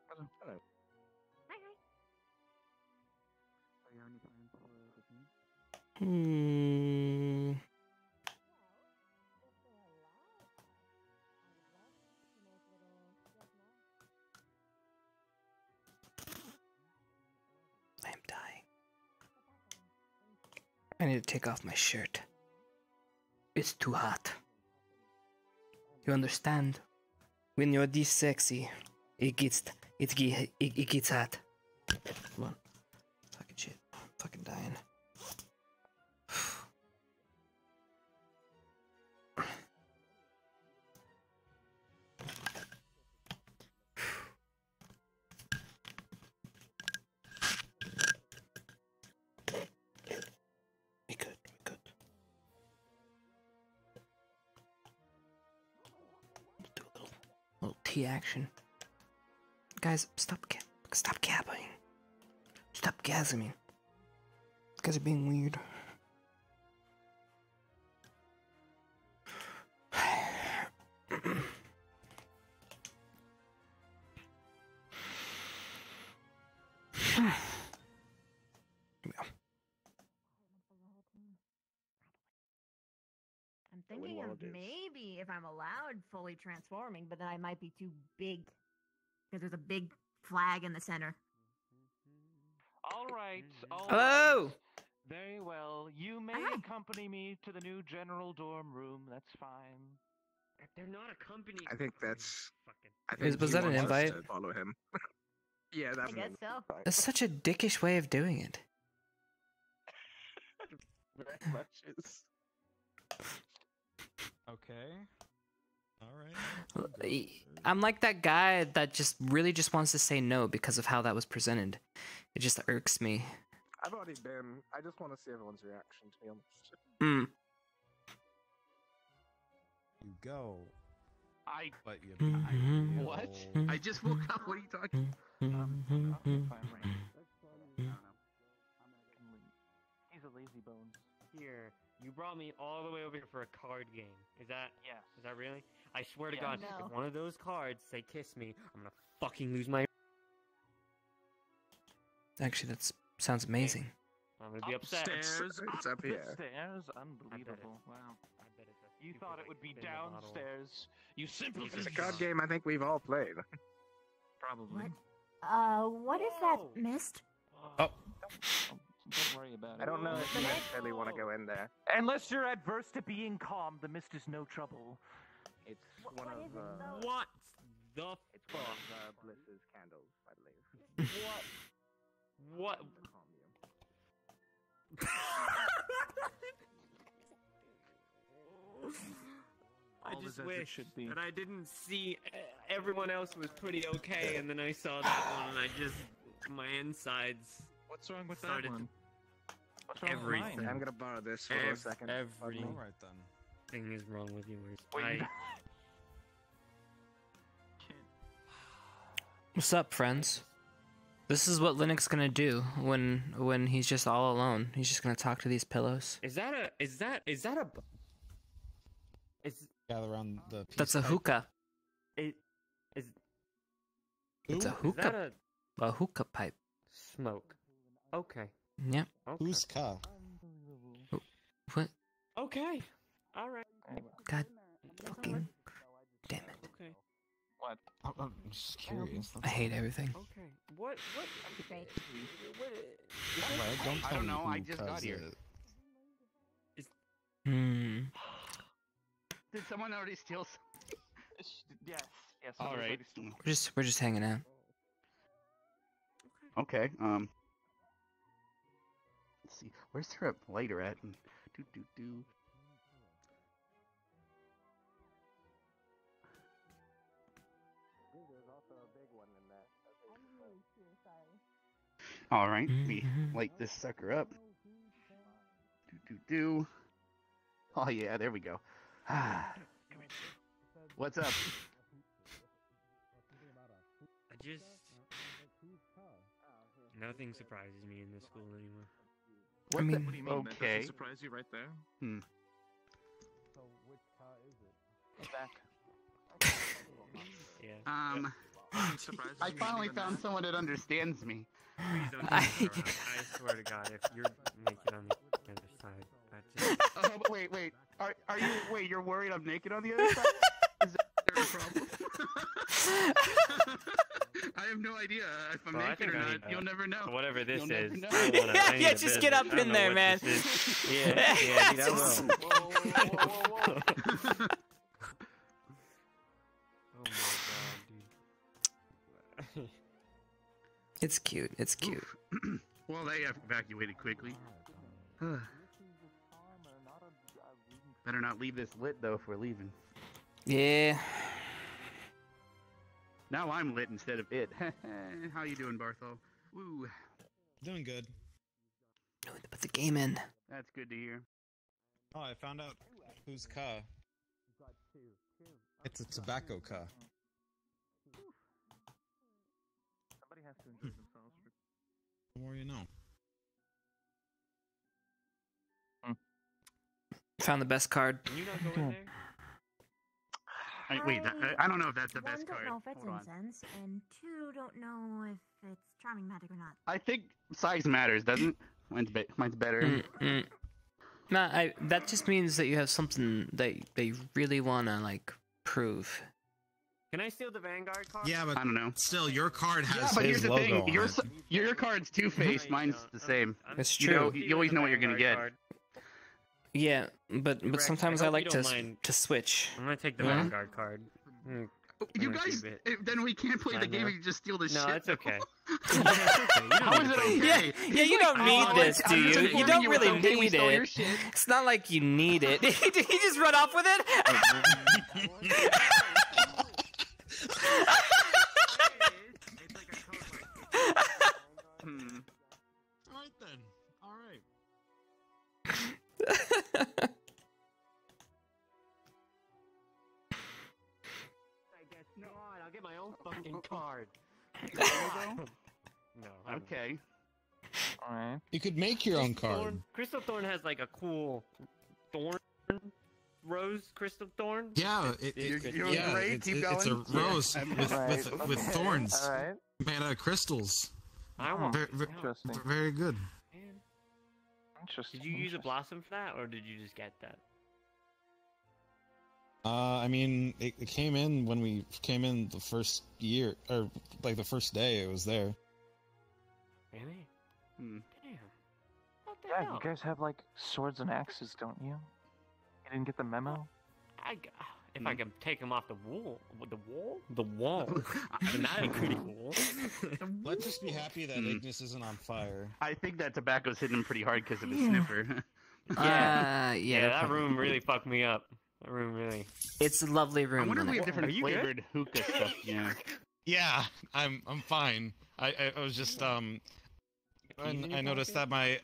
Hello. Hi. Are you already planning for the team? I am dying. I need to take off my shirt. It's too hot. You understand? When you're this sexy, it gets hot. Come on. Fucking shit. Fucking dying. We good. Do a little T action. Guys, stop gabbing. Stop gasming. You guys are being weird. I'm thinking of maybe if I'm allowed fully transforming, but then I might be too big because there's a big flag in the center. All right. Hello. Very well. You may accompany me to the new general dorm room. That's fine. They're not accompanying. I think that's. Was that an invite? To follow him. Yeah, that's. I guess so. That's such a dickish way of doing it. Very much is. Okay. All right. I'm like that guy that just really just wants to say no because of how that was presented. It just irks me. I've already been. I just want to see everyone's reaction, to be honest. You go. But you. What? I just woke up. What are you talking? He's a lazy bones. Here, you brought me all the way over here for a card game. Is that? Yes. Is that really? I swear to Yeah. God, No. if one of those cards say "kiss me," I'm gonna fucking lose my. Actually, that sounds amazing. I'm gonna be upset. Upstairs. It's up here. Upstairs. Unbelievable. Wow. I bet it's a You stupid, thought it like, would be spin the bottle. downstairs. You simply. It's a card game I think we've all played. Probably. What is that mist? Oh. Don't worry about it. I don't know if you necessarily want to go in there. Unless you're adverse to being calm, the mist is no trouble. It's one of What the it's one of Bliss's candles, I believe. What? I All is just as it wish should be. that I didn't see everyone else was pretty okay, and then I saw that one, and I just my insides. What's wrong with that started one? What's wrong with everything. mine? I'm gonna borrow this for a second. Everything All right then. is wrong with yours. Wait, What's up, friends? This is what Linux gonna do when he's just all alone. He's just gonna talk to these pillows. Is that a? Is Gather around the. That's a hookah. Is It's a that hookah. A hookah pipe. smoke? Okay. Yep. Okay. Who's ka? What? Okay. All right. God fucking damn it. Okay. What? I'm just curious. I hate everything. Okay. What? Great. Don't I tell don't me know, who I just got cuz here. it. Did someone already steal some? Yes. Yes. All right. We're just hanging out. Okay. Let's see. Where's her lighter at? Do. There's also a big one in that. All right. We light this sucker up. Do. Oh yeah, there we go. What's up? I just nothing surprises me in this school anymore. What, mean, what do you mean? That Okay. doesn't surprise you right there. So which ka is it? Back. Yeah. Surprises I me finally even found that. someone that understands me. Please don't turn around. I swear to God, if you're naked on the other side, I just Oh, wait. Are you? Wait, you're worried I'm naked on the other side? Is there a problem? I have no idea if I'm Well, I naked think or I not. need that. You'll never know. whatever this You'll never is. know. I wanna, I need Yeah, a just get business. up I don't in know there, what man. this is. Yeah, dude, I will. It's cute. It's cute. Well, they evacuated quickly. Better not leave this lit though if we're leaving. Yeah. Now I'm lit instead of it. How you doing, Barthol? Woo. Doing good. Put the game in. That's good to hear. Oh, I found out whose car. It's a tobacco car. Somebody has to injure themselves. The more you know. Found the best card. Can you not go in there? Wait, I don't know if that's the One, best don't card. know if it's Hold on. incense, and two, don't know if it's charming magic or not. I think size matters, doesn't? Mine's better. Nah, that just means that you have something that they really wanna like prove. Can I steal the Vanguard card? Yeah, but I don't know. Still, your card has Yeah, but here's his the logo thing. on it. Your card's two-faced. Mine's the same. It's You true. know, you always know what you're gonna get. Yeah, but Rex, sometimes I I hope like you to don't mind. to switch. I'm gonna take the Yeah? Vanguard card. You guys, then we can't play the game if you just steal the shit. No, it's okay. How is it okay? Yeah, you don't need this, do you? You don't really need stole your it. shit. It's not like you need it. Did he just run off with it? Alright then. Alright. I guess not. I'll get my own fucking card. No. Okay. Alright. You could make your own card. Crystal Thorn has like a cool thorn rose crystal thorn. Yeah, it's a rose with thorns Alright. made out of crystals. I want Interesting. Very good. Interesting. Did you use a blossom for that, or did you just get that? I mean, it came in when we came in the first year, or like the first day it was there. Really? Damn. What the Yeah, hell? you guys have like swords and axes, don't you? You didn't get the memo? If I can take him off the wall, the wall, then that'd be pretty cool. Let's just be happy that Ignis isn't on fire. I think that tobacco's hitting him pretty hard because of his sniffer. Yeah, that room really fucked me up. That room really. It's a lovely room. I wonder if we have Are different you flavored hookah stuff. Yeah. Yeah, I'm fine. I was just I noticed that my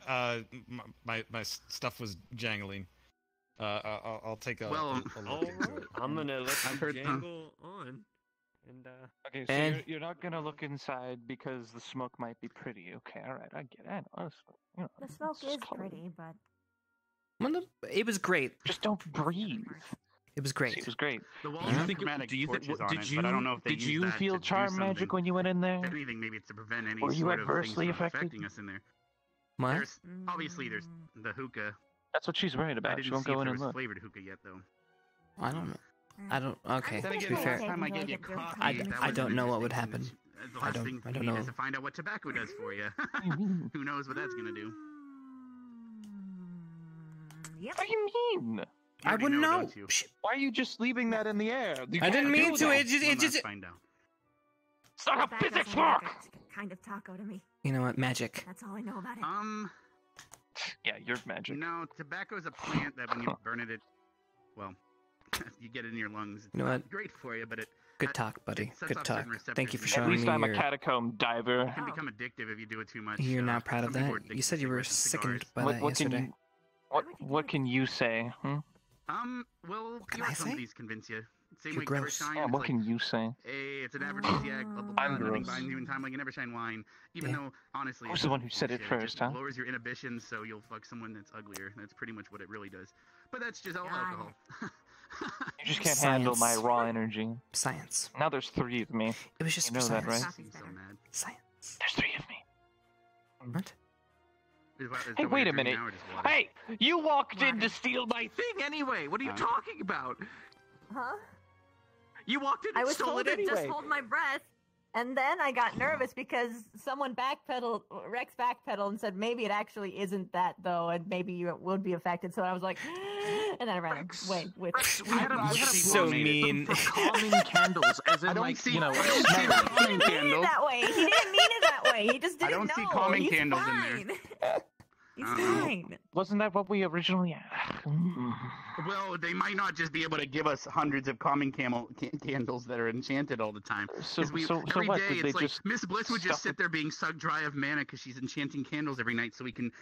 stuff was jangling. I'll take a. Well, a look into it. I'm gonna let I've you heard jangle on, and Okay, so And- you're not gonna look inside because the smoke might be pretty. Okay, alright, I get it. I know, you know, The smoke it's is colored. pretty, but It was great. Just don't breathe. It was great. It was great. The walls Do you have think chromatic do you think torches on did it, you but I don't know if they did use you that feel to do charm magic something. when you went in there? If anything, maybe it's to prevent any Were you sort of things adversely from affected? affecting us in there. What? There's obviously there's the hookah. That's what she's worried I about. didn't She won't see if go in there and was look. flavored hookah yet, though. I don't know. I don't. Okay. Then To again, be last fair, time I gave you coffee, I that I was don't an know what would interesting happen. condition. The I last don't. thing I you don't need know. is to find out what tobacco does for you. Who knows what that's gonna do? yep. What do you mean? I wouldn't know. don't you? Why are you just leaving that in the air? You I didn't can't mean do to. that. It just. Well, It just. let's find out. It's not That a physics doesn't look book! like kind of taco to me. You know what? Magic. That's all I know about it. Yeah, you're magic. No, tobacco is a plant that when you burn it, well, you get it in your lungs. It's You know not what? great for you, but it Good talk, buddy. sets Good off talk. certain receptors Thank you for in showing At me least I'm a your. catacomb diver. can become addictive if you do it too much. You're not proud of some people that. are addicted You said to you were cigarettes and sickened cigars. by that What can yesterday. you what can you say? Hmm? Well, can your I say? companies convince you. Same You're way gross. Evershine Yeah, is what like, can you say? hey, it's an aphrodisiac, blah, blah, blah. I'm nothing gross. binds you in time like an Evershine wine. Even Yeah. though, honestly, Who's it's the one who said it bullshit. first, just huh? lowers your inhibitions, so you'll fuck someone that's uglier. That's pretty much what it really does. But that's just all Got alcohol. You just can't handle my Science. raw energy. Science. Now there's 3 of me. It was just You know for that, science. right? Seems so mad. Science. There's 3 of me. What? Is that Hey, what wait you're a drinking minute. now or just water? Hey, you walked in to steal my thing anyway. What are you talking about? Huh? You walked in I and was stole told it to just anyway. hold my breath, and then I got nervous because someone backpedaled, Rex backpedaled and said maybe it actually isn't that though, and maybe you would be affected. So I was like, and then I ran away with. We had a So mean. for calming candles, as in I don't like see, you know. I don't see the He calming didn't mean it candle. that way. He didn't mean it that way. anyway. He just I didn't don't know. see calming He's candles fine. in there. He's fine. Wasn't that what we originally? Well, they might not just be able to give us hundreds of calming candles that are enchanted all the time. So Every what? day Did they it's like just Miss Bliss would just stuff sit there being sucked dry of mana because she's enchanting candles every night so we can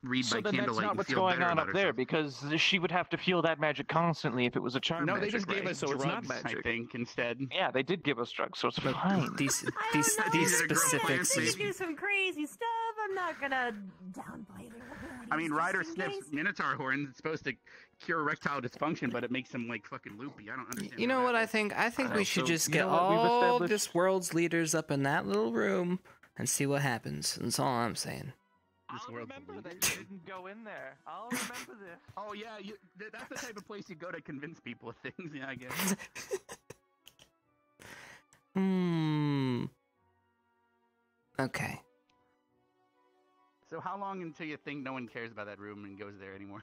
read So by then that's candlelight not and what's feel going better on about up there, ourselves. because she would have to feel that magic constantly if it was a charm. No, they magic, just gave right? us drugs, I think, instead. Yeah, they did give us drugs, so it's fine. These Easier to grow specifics. plants, They is- do some crazy stuff. I'm not gonna downplay their abilities. I mean, Ryder just in sniffs case. Minotaur horn. It's supposed to cure erectile dysfunction, but it makes him like fucking loopy. I don't understand. You know what I think? I think we should So, just you get know what? We've all established- this world's leaders up in that little room and see what happens. That's all I'm saying. I'll remember that you didn't go in there. I'll remember this. Oh yeah, that's the type of place you go to convince people of things. Yeah, I guess. Okay. So how long until you think no one cares about that room and goes there anymore?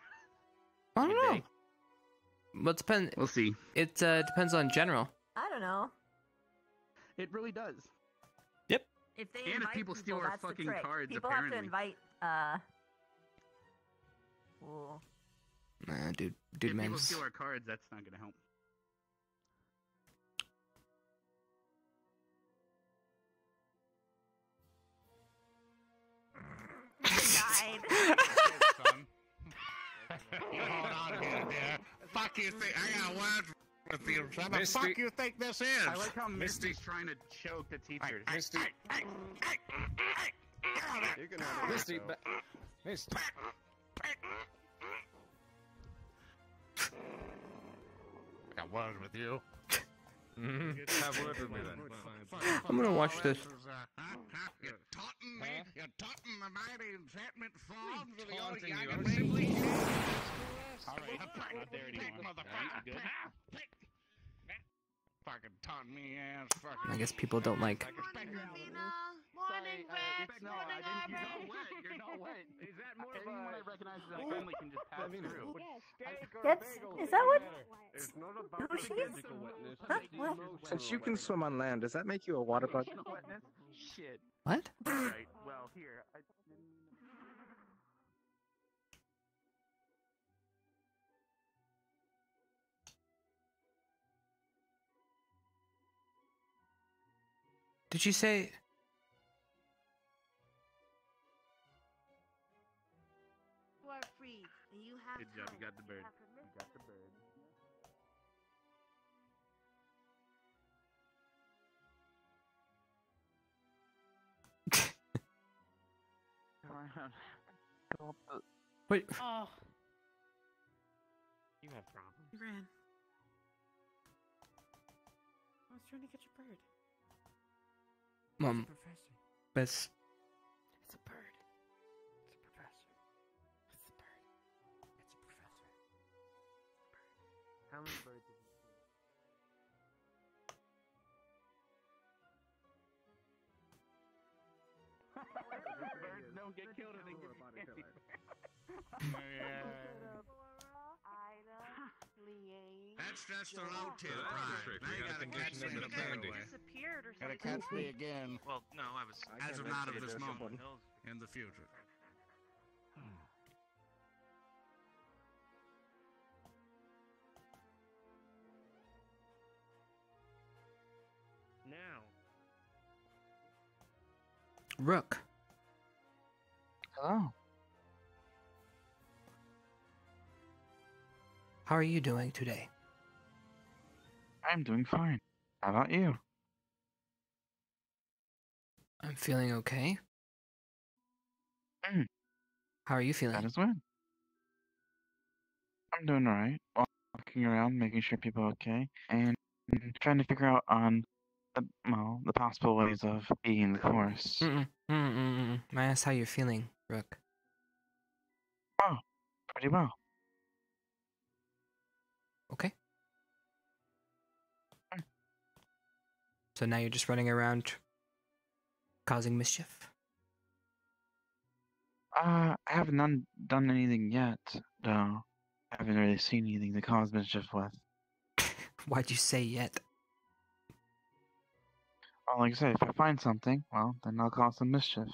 I don't know. Well, it depends. We'll see. It depends on general. I don't know. It really does. If they And if invite people steal our that's the fucking trick. cards, people apparently. have to invite. Ooh. Nah, dude, If people man's. steal our cards, that's not gonna help. Died. Hold on here, dear. Fuck you think? I got a word with you. What the Misty- fuck you think this is? I like how Misty's trying to choke the teachers. Misty. You can have it. Misty, Misty. I got a word with you. Have word with me then. I'm gonna watch this. You're taunting me? You're taunting the mighty enchantment forms of your taunting you? young I'm simply- Alright, not there anymore. motherfucker. Good. Fucking taunt me ass fucking. I guess people don't like. No, I didn't. You're not wet. You're not wet. Is that more of Anyone I a... recognize as friendly can just pass through. Is that what? It's not about Who the she is? physical wetness. Huh? It's the What? emotional Since you can wetness. swim on land, does that make you a water bug? Shit. What? Right. Well, here. Did you say? You are free. and You have Good job. You got the bird. have permission. You got the bird. Wait. Oh, You have problems. you ran. I was trying to catch a bird. Mom. Professor. Best. It's a bird. It's a professor. It's a bird. It's a professor. Bird. How many birds did you see? Birds don't get killed if they give you candy. That's just a low tier pride. Now you gotta catch me in the candy. Disappeared or Gotta something. catch me again. Well, no, I was. As of not of this moment. In the future. Now. Rook. Hello. How are you doing today? I'm doing fine. How about you? I'm feeling okay. Mm. How are you feeling? That is good. I'm doing alright. Walking around, making sure people are okay, and trying to figure out on the possible ways of beating the course. May I ask how you're feeling, Rook? Oh, pretty well. Okay. So now you're just running around causing mischief? I haven't done anything yet, though. I haven't really seen anything to cause mischief with. Why'd you say yet? Well, like I say, if I find something, well, then I'll cause some mischief.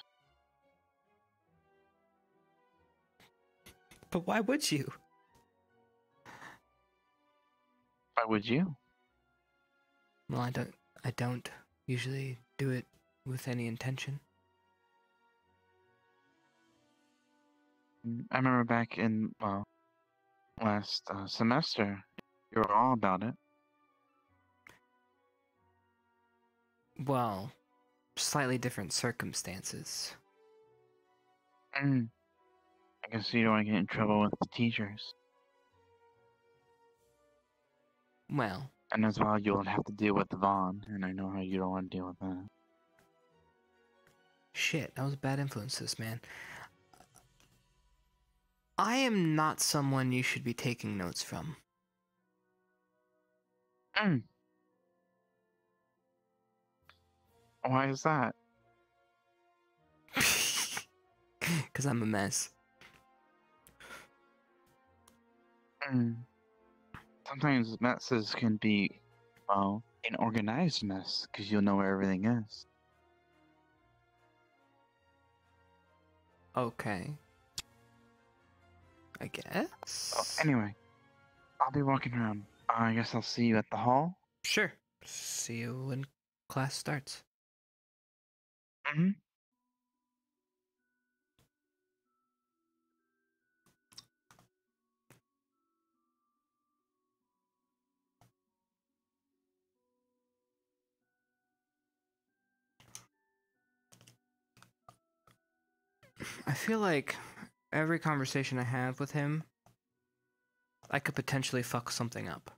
But why would you? Why would you? Well, I don't usually do it with any intention. I remember back in, well, last semester, you were all about it. Well, slightly different circumstances. I guess you don't want to get in trouble with the teachers. Well. And as well, you'll have to deal with Vaughn, and I know how you don't want to deal with that. Shit, that was bad influences, man. I am not someone you should be taking notes from. Why is that? Because I'm a mess. Sometimes messes can be, well, an organized mess, because you'll know where everything is. Okay. I guess. Oh, anyway, I'll be walking around. I guess I'll see you at the hall. Sure. See you when class starts. I feel like every conversation I have with him, I could potentially fuck something up.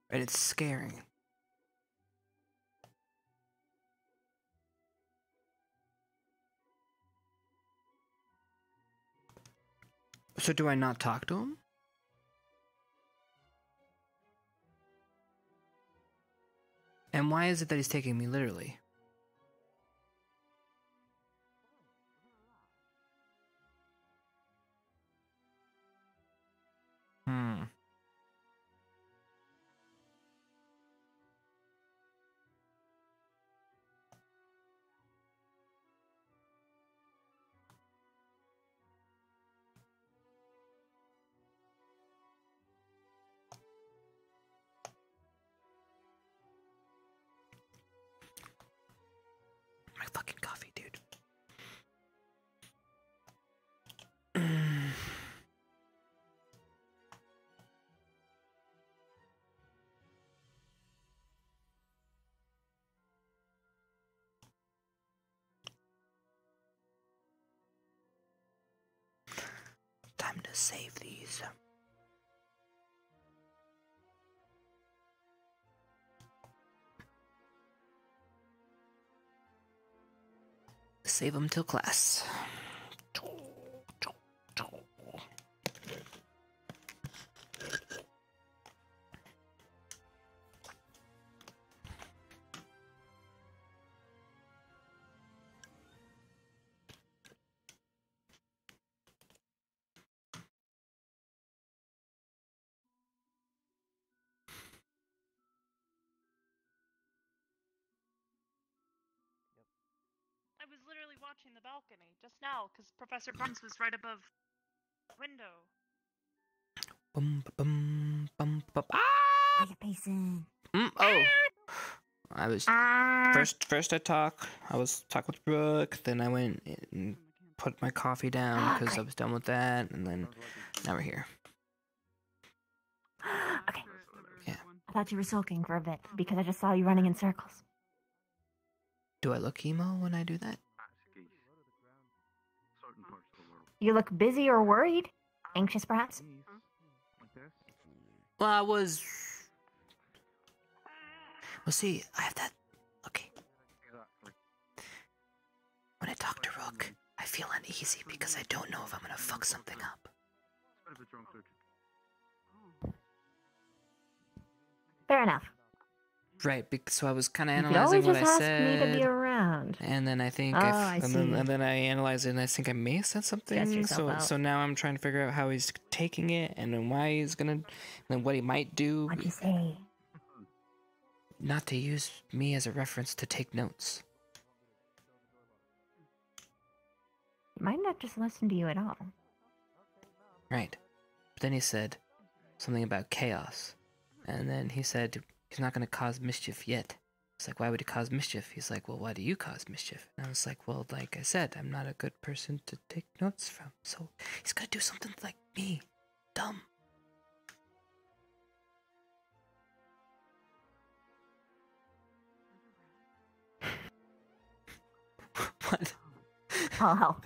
And it's scary. So do I not talk to him? And why is it that he's taking me literally? My fucking coffee, dude. Time to save these. Save them till class. I was literally watching the balcony just now because Professor Barnes was right above the window. Bum bum bum bum. How you pacing? Oh, I was first I was talking with Brooke. Then I went and put my coffee down because I was done with that, and then now we're here. Okay. Yeah. I thought you were sulking for a bit because I just saw you running in circles. Do I look emo when I do that? You look busy or worried? Anxious, perhaps? Well, I was. Well, see, I have that. Okay. When I talk to Rook, I feel uneasy because I don't know if I'm gonna fuck something up. Fair enough. Right, so I was kind of You could analyzing always what just I ask said. me to be around. around. And then I think, I see. and then I analyzed it, and I think I may have said something. yourself So out. now I'm trying to figure out how he's taking it, and then why he's gonna, and then what he might do. What'd you say? Not to use me as a reference to take notes. He might not just listen to you at all. Right. But then he said something about chaos, and then he said he's not gonna cause mischief yet. It's like, why would he cause mischief? He's like, well, why do you cause mischief? And I was like, well, like I said, I'm not a good person to take notes from. So he's gonna do something like me. Dumb. What? I'll help.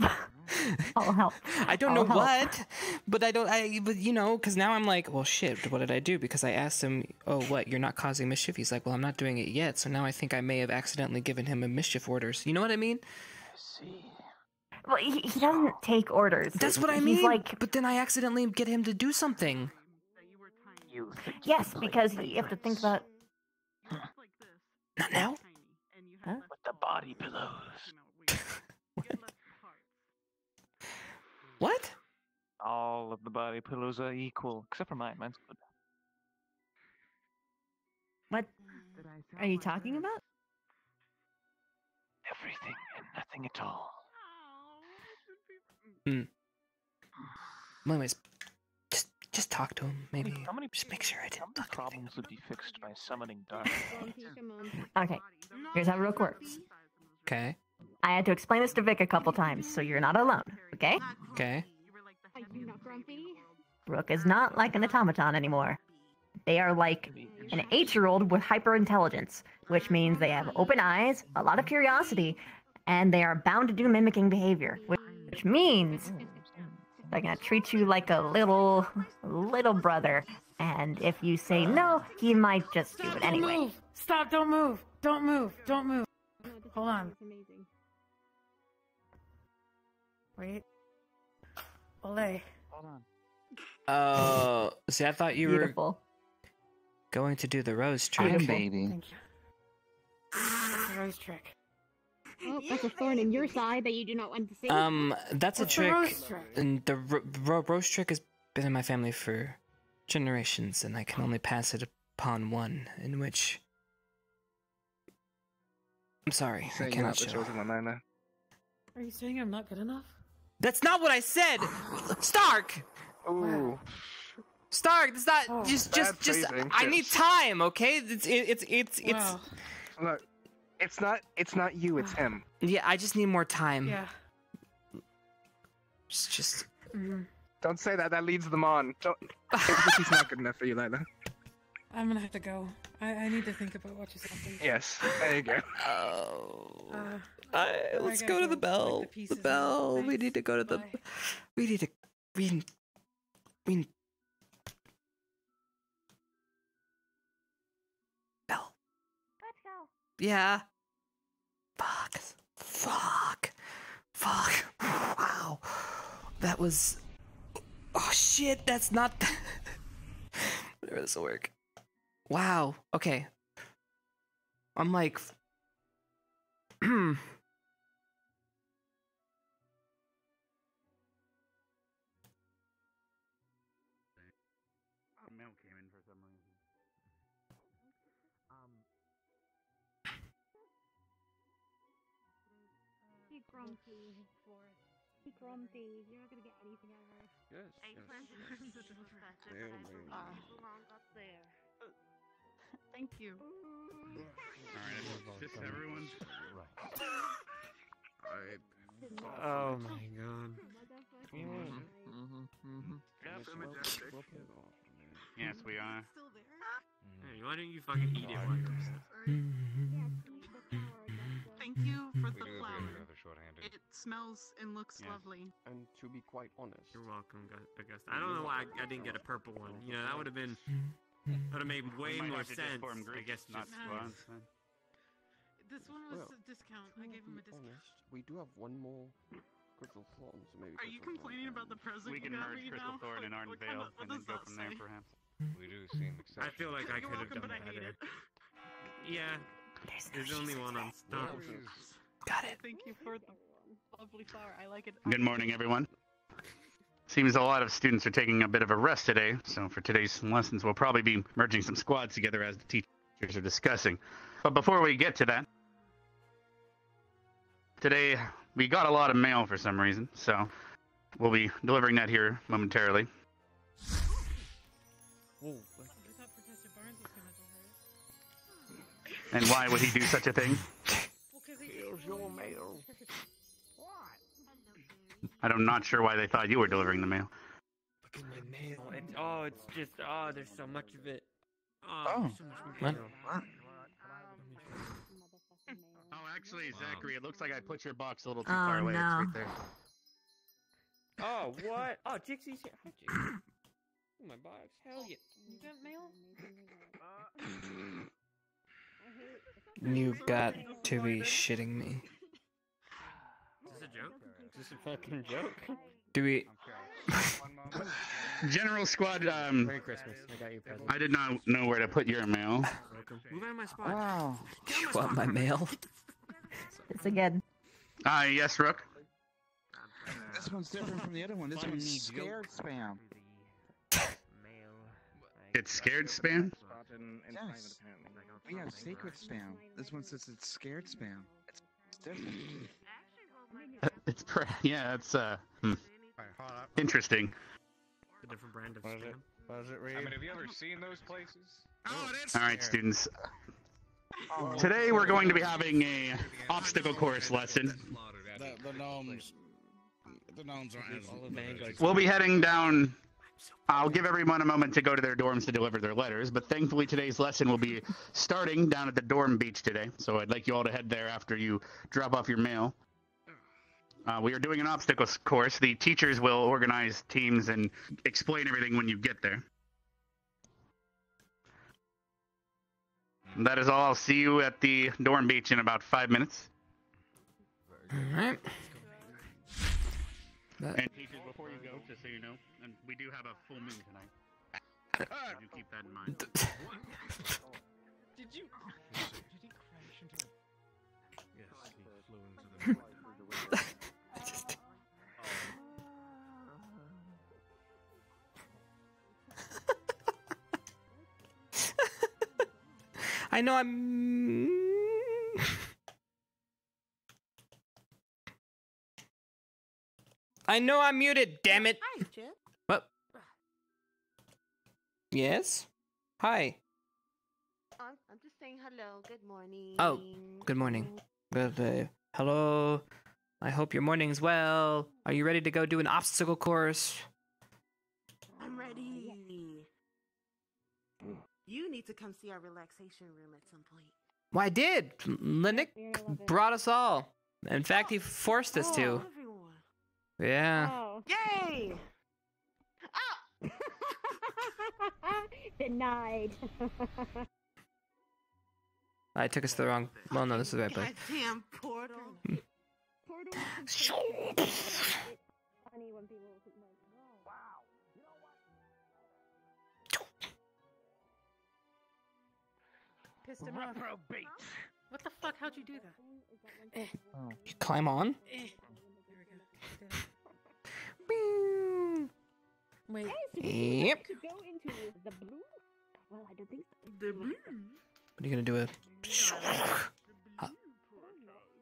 I'll help. I don't know what, but but you know, because now I'm like, well, shit, what did I do? Because I asked him, oh, what, you're not causing mischief? He's like, well, I'm not doing it yet. So now I think I may have accidentally given him a mischief orders. You know what I mean? Well, he doesn't take orders. That's what I mean. He's like, but then I accidentally get him to do something. yes, because you have to think about. Not now. Huh? With the body pillows. What? All of the body pillows are equal, except for mine. Mine's good. What are you talking about? Everything and nothing at all. Well, anyways, just talk to him, maybe. How many just make sure I didn't talk problems would be fixed by summoning dark? Okay, here's how Rook works. Okay. I had to explain this to Vic a couple times, so you're not alone, okay? Okay. Are you not grumpy? Rook is not like an automaton anymore. They are like an 8-year-old with hyperintelligence, which means they have open eyes, a lot of curiosity, and they are bound to do mimicking behavior, which means they're gonna treat you like a little brother. And if you say no, he might just do it anyway. Don't move. Stop! Don't move! Don't move! Don't move! Hold on. Wait. Olay. Hold on. Oh, see, I thought you Beautiful. were going to do the rose trick. Hi, baby. Thank you. That's a rose trick. Oh, that's a thorn in your side that you do not want to see. That's What's a the trick. rose trick? And the rose trick has been in my family for generations, and I can only pass it upon one, in which I'm sorry, I cannot show. Are you saying I'm not good enough? That's not what I said, Stark. Ooh. Stark, that's not just. phrasing, I need Chipz. time, okay? It's. Wow. Look, it's not you, it's him. Yeah, I just need more time. Yeah. Just. Don't say that. That leads them on. Don't. He's not good enough for you, Lila. I'm gonna have to go. I need to think about what you said. Yes. There you go. Oh. I Let's gotta go to the go bell. collect the The pieces bell. and- We need to go to the. Bye. We need to. We. Bell. Let's go. Yeah. Fuck. Wow. That was. Oh shit, that's not. Whatever, this will work. Wow. Okay. I'm like. Mail came in for some reason. Be grumpy, Forrest. Be grumpy. You're not gonna get anything out of this. Yes. Thank you. Alright, just everyone. Oh my god. Yes, we are. Hey, why don't you fucking eat it while you're Thank you for the We do flower. rather short-handed. It smells and looks Yeah. lovely. And to be quite honest, You're welcome, Augusta. I don't know why I didn't get a purple one. You know, that would have made way might more have to just sense. form I groups, guess not just squads. This one was Well, a discount. to I gave him a be discount. honest, we do have one more crystal thorn, so maybe. Are you complaining about the present We you can got merge me Crystal now? Thorn and Like, Ardent what Veil, what and then does go that from there, say? perhaps. We do seem I exceptional. feel like I You're could have welcome, done but I hate better. it. Yeah. There's only one on stock. Got it. Thank you for the lovely flower. I like it. Good morning, everyone. Seems a lot of students are taking a bit of a rest today, so for today's lessons, we'll probably be merging some squads together as the teachers are discussing. But before we get to that, today we got a lot of mail for some reason, so we'll be delivering that here momentarily. And why would he do such a thing? Here's your mail. I'm not sure why they thought you were delivering the mail. Look at my mail. It's just, there's so much of it. Oh. So much What? mail. Oh, actually, Zachary, it looks like I put your box a little too Oh, far away. no. It's right there. Oh, what? Oh, Jixie's here. Hi, Jixie. Oh, my box. Hell yeah. You got mail? You got to be shitting me. Is this a joke? Is this a fucking joke? Do we? General Squad, Merry Christmas. I got your present. I did not know where to put your mail. Move out of my spot. Wow. You want my mail? It's again. Yes, Rook. This one's different from the other one. This one's scared spam. It's scared spam? Yes. We have sacred spam. This one says it's scared spam. It's different. Yeah, it's interesting. A different brand of What is spam. it? What does it read? I mean, have you ever seen those places? Oh, that's All right, students. Today we're going to be having a obstacle course lesson. The gnomes. The gnomes aren't as. We'll be heading down. I'll give everyone a moment to go to their dorms to deliver their letters, but thankfully today's lesson will be starting down at the dorm beach today. So I'd like you all to head there after you drop off your mail. We are doing an obstacles course. The teachers will organize teams and explain everything when you get there. That is all. I'll see you at the dorm beach in about 5 minutes. Alright. And teachers, before you go, just so you know, and we do have a full moon tonight. So do keep that in mind. Did you? Did he crash into the... Yes, he flew into the... I know I'm. I know I'm muted. Damn it! Hi, Chip. What? Yes. Hi. I'm just saying hello. Good morning. Oh, good morning. Good. Hello. I hope your morning's well. Are you ready to go do an obstacle course? I'm ready. You need to come see our relaxation room at some point. Well, I did. Linnick brought us all. In fact, he forced us to. Everyone. Yeah. Oh. Yay! Oh! Denied. I took us to the wrong. Well, no, this is the right place. Goddamn portal. Pissed him off. What the fuck? How'd you do that? You climb on? Wait. Yep. To go into the blue? Well, I don't think so. The blue? What are you gonna do with?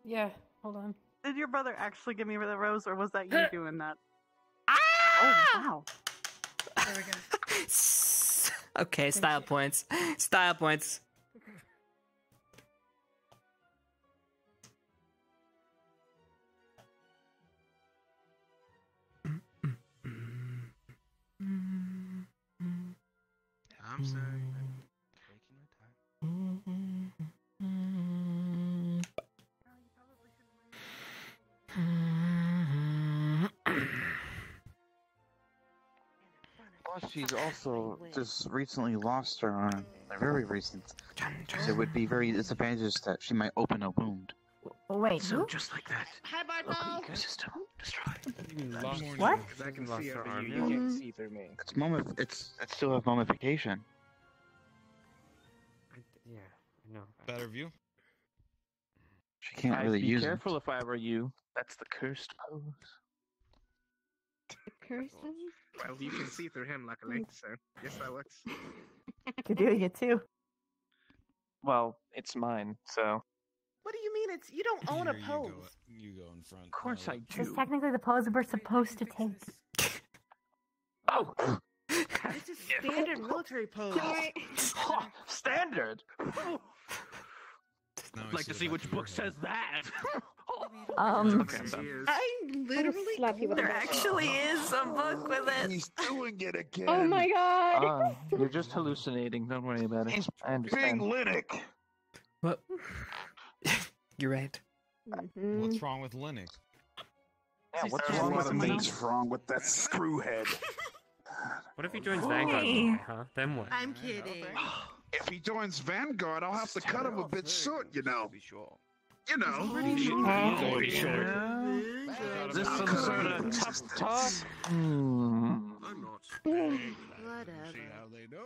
Yeah, hold on. Did your brother actually give me the rose, or was that you doing that? Oh, wow. There we go. Okay, style points. Style points. I'm sorry. Plus, she's also just recently lost her arm. Very recent. So it would be very disadvantageous that she might open a wound. Wait, So who? just like that, Hi, local ecosystem destroyed. What? Because I can see over you, you can't see through me. It still have mummification. Yeah, I know. Better view. She can't I'd really be use careful if I were you. That's the cursed pose. The curse of it? Well, you can see through him, luckily, so yes, that works. You're doing it too. Well, it's mine, so. What do you mean? It's you don't own a pose. You go in front. Of course I This is do. technically the pose we're supposed to take. Oh! It's a standard military pose. Standard? Now Like to see which book says that. I literally. Slap you with There a actually is a book with it. He's doing it again. Oh my god! You're just hallucinating. Don't worry about it. He's I understand. being lytic. What? You're right. What's wrong with Linux? Yeah, what's There's a wrong lot with of me? things wrong with that screwhead. What if he joins Vanguard? Hey. Huh? Then what? I'm kidding. If he joins Vanguard, I'll have to cut him a bit short, you know. You know. Pretty short. Is this some sort of tough talk? I'm not. Whatever. See how they do.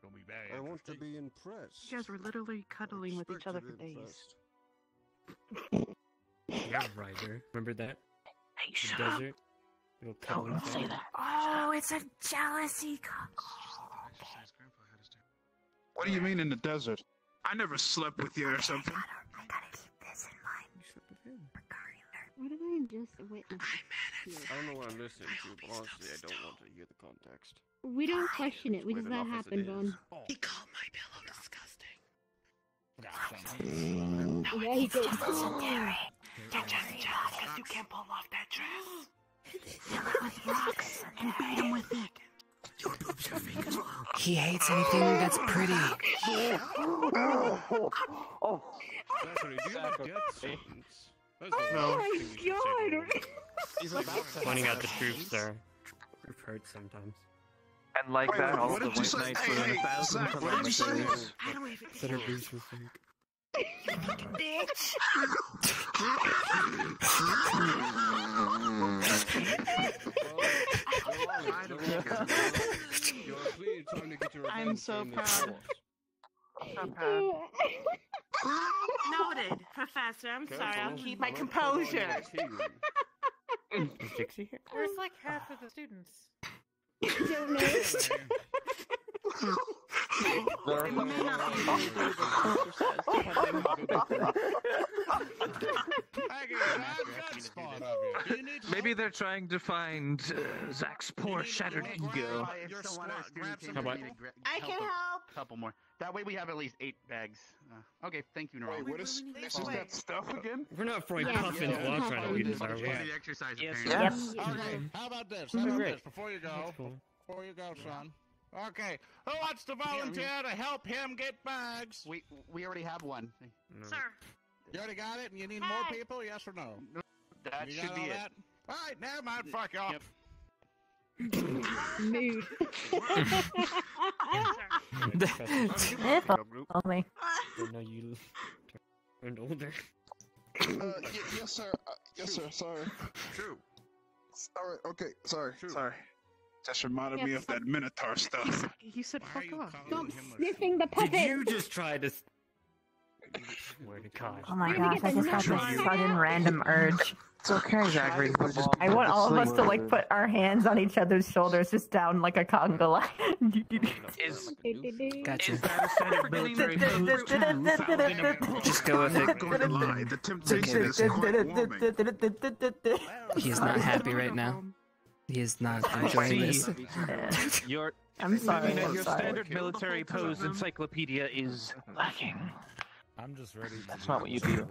Gonna be bad. I want to be impressed. You guys were literally cuddling with each other for days. Yeah, Ryder. Remember that? Hey, The shut up. desert? Little cuddling Don't say thing. that. Oh, it's a jealousy. What do you mean in the desert? I never slept with you or something. I gotta keep this in mind. What did I just witness? I don't know what I'm listening to, but honestly, I don't want to hear the context. We don't question it. We just let it happen, Vaughn. He called my pillow disgusting. Yeah, he did. Don't just because you can't pull off that dress. With rocks and beat him with it. Your boobs are fake as well. He hates anything that's pretty. Oh. Zachary, do you have a death sentence? That's Oh the my last thing you should say to a woman. He's about pointing out the truth there. Truth hurts sometimes. And like Wait, that, all what the did you white say? knights Hey, were in hey, 1,000 Zach, what did you say? kilometers. How do we even That her boobs were fake. bitch? I'm so proud. Noted, Professor. I'm sorry. I'll keep my composure. Is Dixie here? Where's like half of the students? Don't know. It may not be able to do Maybe they're trying to find Zach's poor shattered ego. How about I can help. Couple more. That way we have at least 8 bags. Okay, thank you, Neural. Wait, what is that stuff again? We're not throwing Yeah. puffins while trying to lead us, are we? The exercise, Yes, apparently. yes. Okay, how about this? How about this? Before you That's go, cool. son. Okay, who wants to volunteer to help him get bags? We already have one. Sir. You already got it, and you need more people? Yes or no? That You should got be all it. that? All right, never mind. Fuck off. Yep. Mood. If only. Didn't know you turned older. Yes, sir. Yes, sir. Sorry. True. Sorry. Okay. Sorry. Sorry. Just reminded me of that Minotaur stuff. He said fuck off. Stop sniffing the puppet. Did you just try to... Swear to God. Oh my Where do we gosh, get I the just had numbers? this sudden random urge. It's okay, Zachary. We'll just I want all of us to like put our hands on each other's shoulders, just down like a conga line. Is Gotcha. that a standard military pose? Just go with I'm it. not going to lie. The temptation is quite warming. He is not happy right now. He is not enjoying this. Your I'm sorry. Your I'm sorry. standard military pose encyclopedia is lacking. I'm just ready. That's not what you do.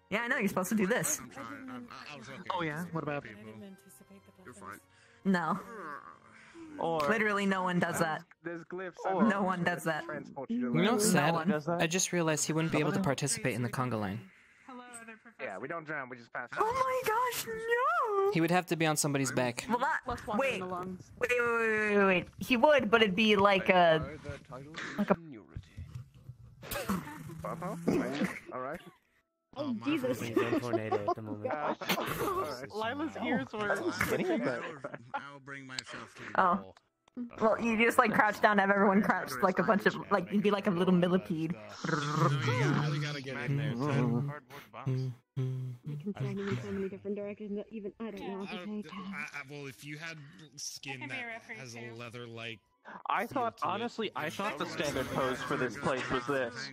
Yeah, I know you're supposed to do this. Oh yeah. What about? You're fine. No, Or literally no one does that. there's glyphs. No one does that. Transport you to You know what's sad? one. I just realized he wouldn't be able to participate in the conga line. Yeah, we don't drown. We just pass. Oh my gosh, no! He would have to be on somebody's back. Well, not. Plus water Wait, in the lungs. wait. He would, but it'd be like a. All right. Oh, Jesus. He's on tornado at the moment. Lila's ears were. I'll bring myself to you. Oh. Well, you just like crouch down, have everyone crouch like a bunch of like you'd be like a little millipede. You gotta get in there, Ted. You can turn him in so many different directions that even I don't know what to take. Well, if you had skin that has a leather-like. I thought the standard pose for this place was this.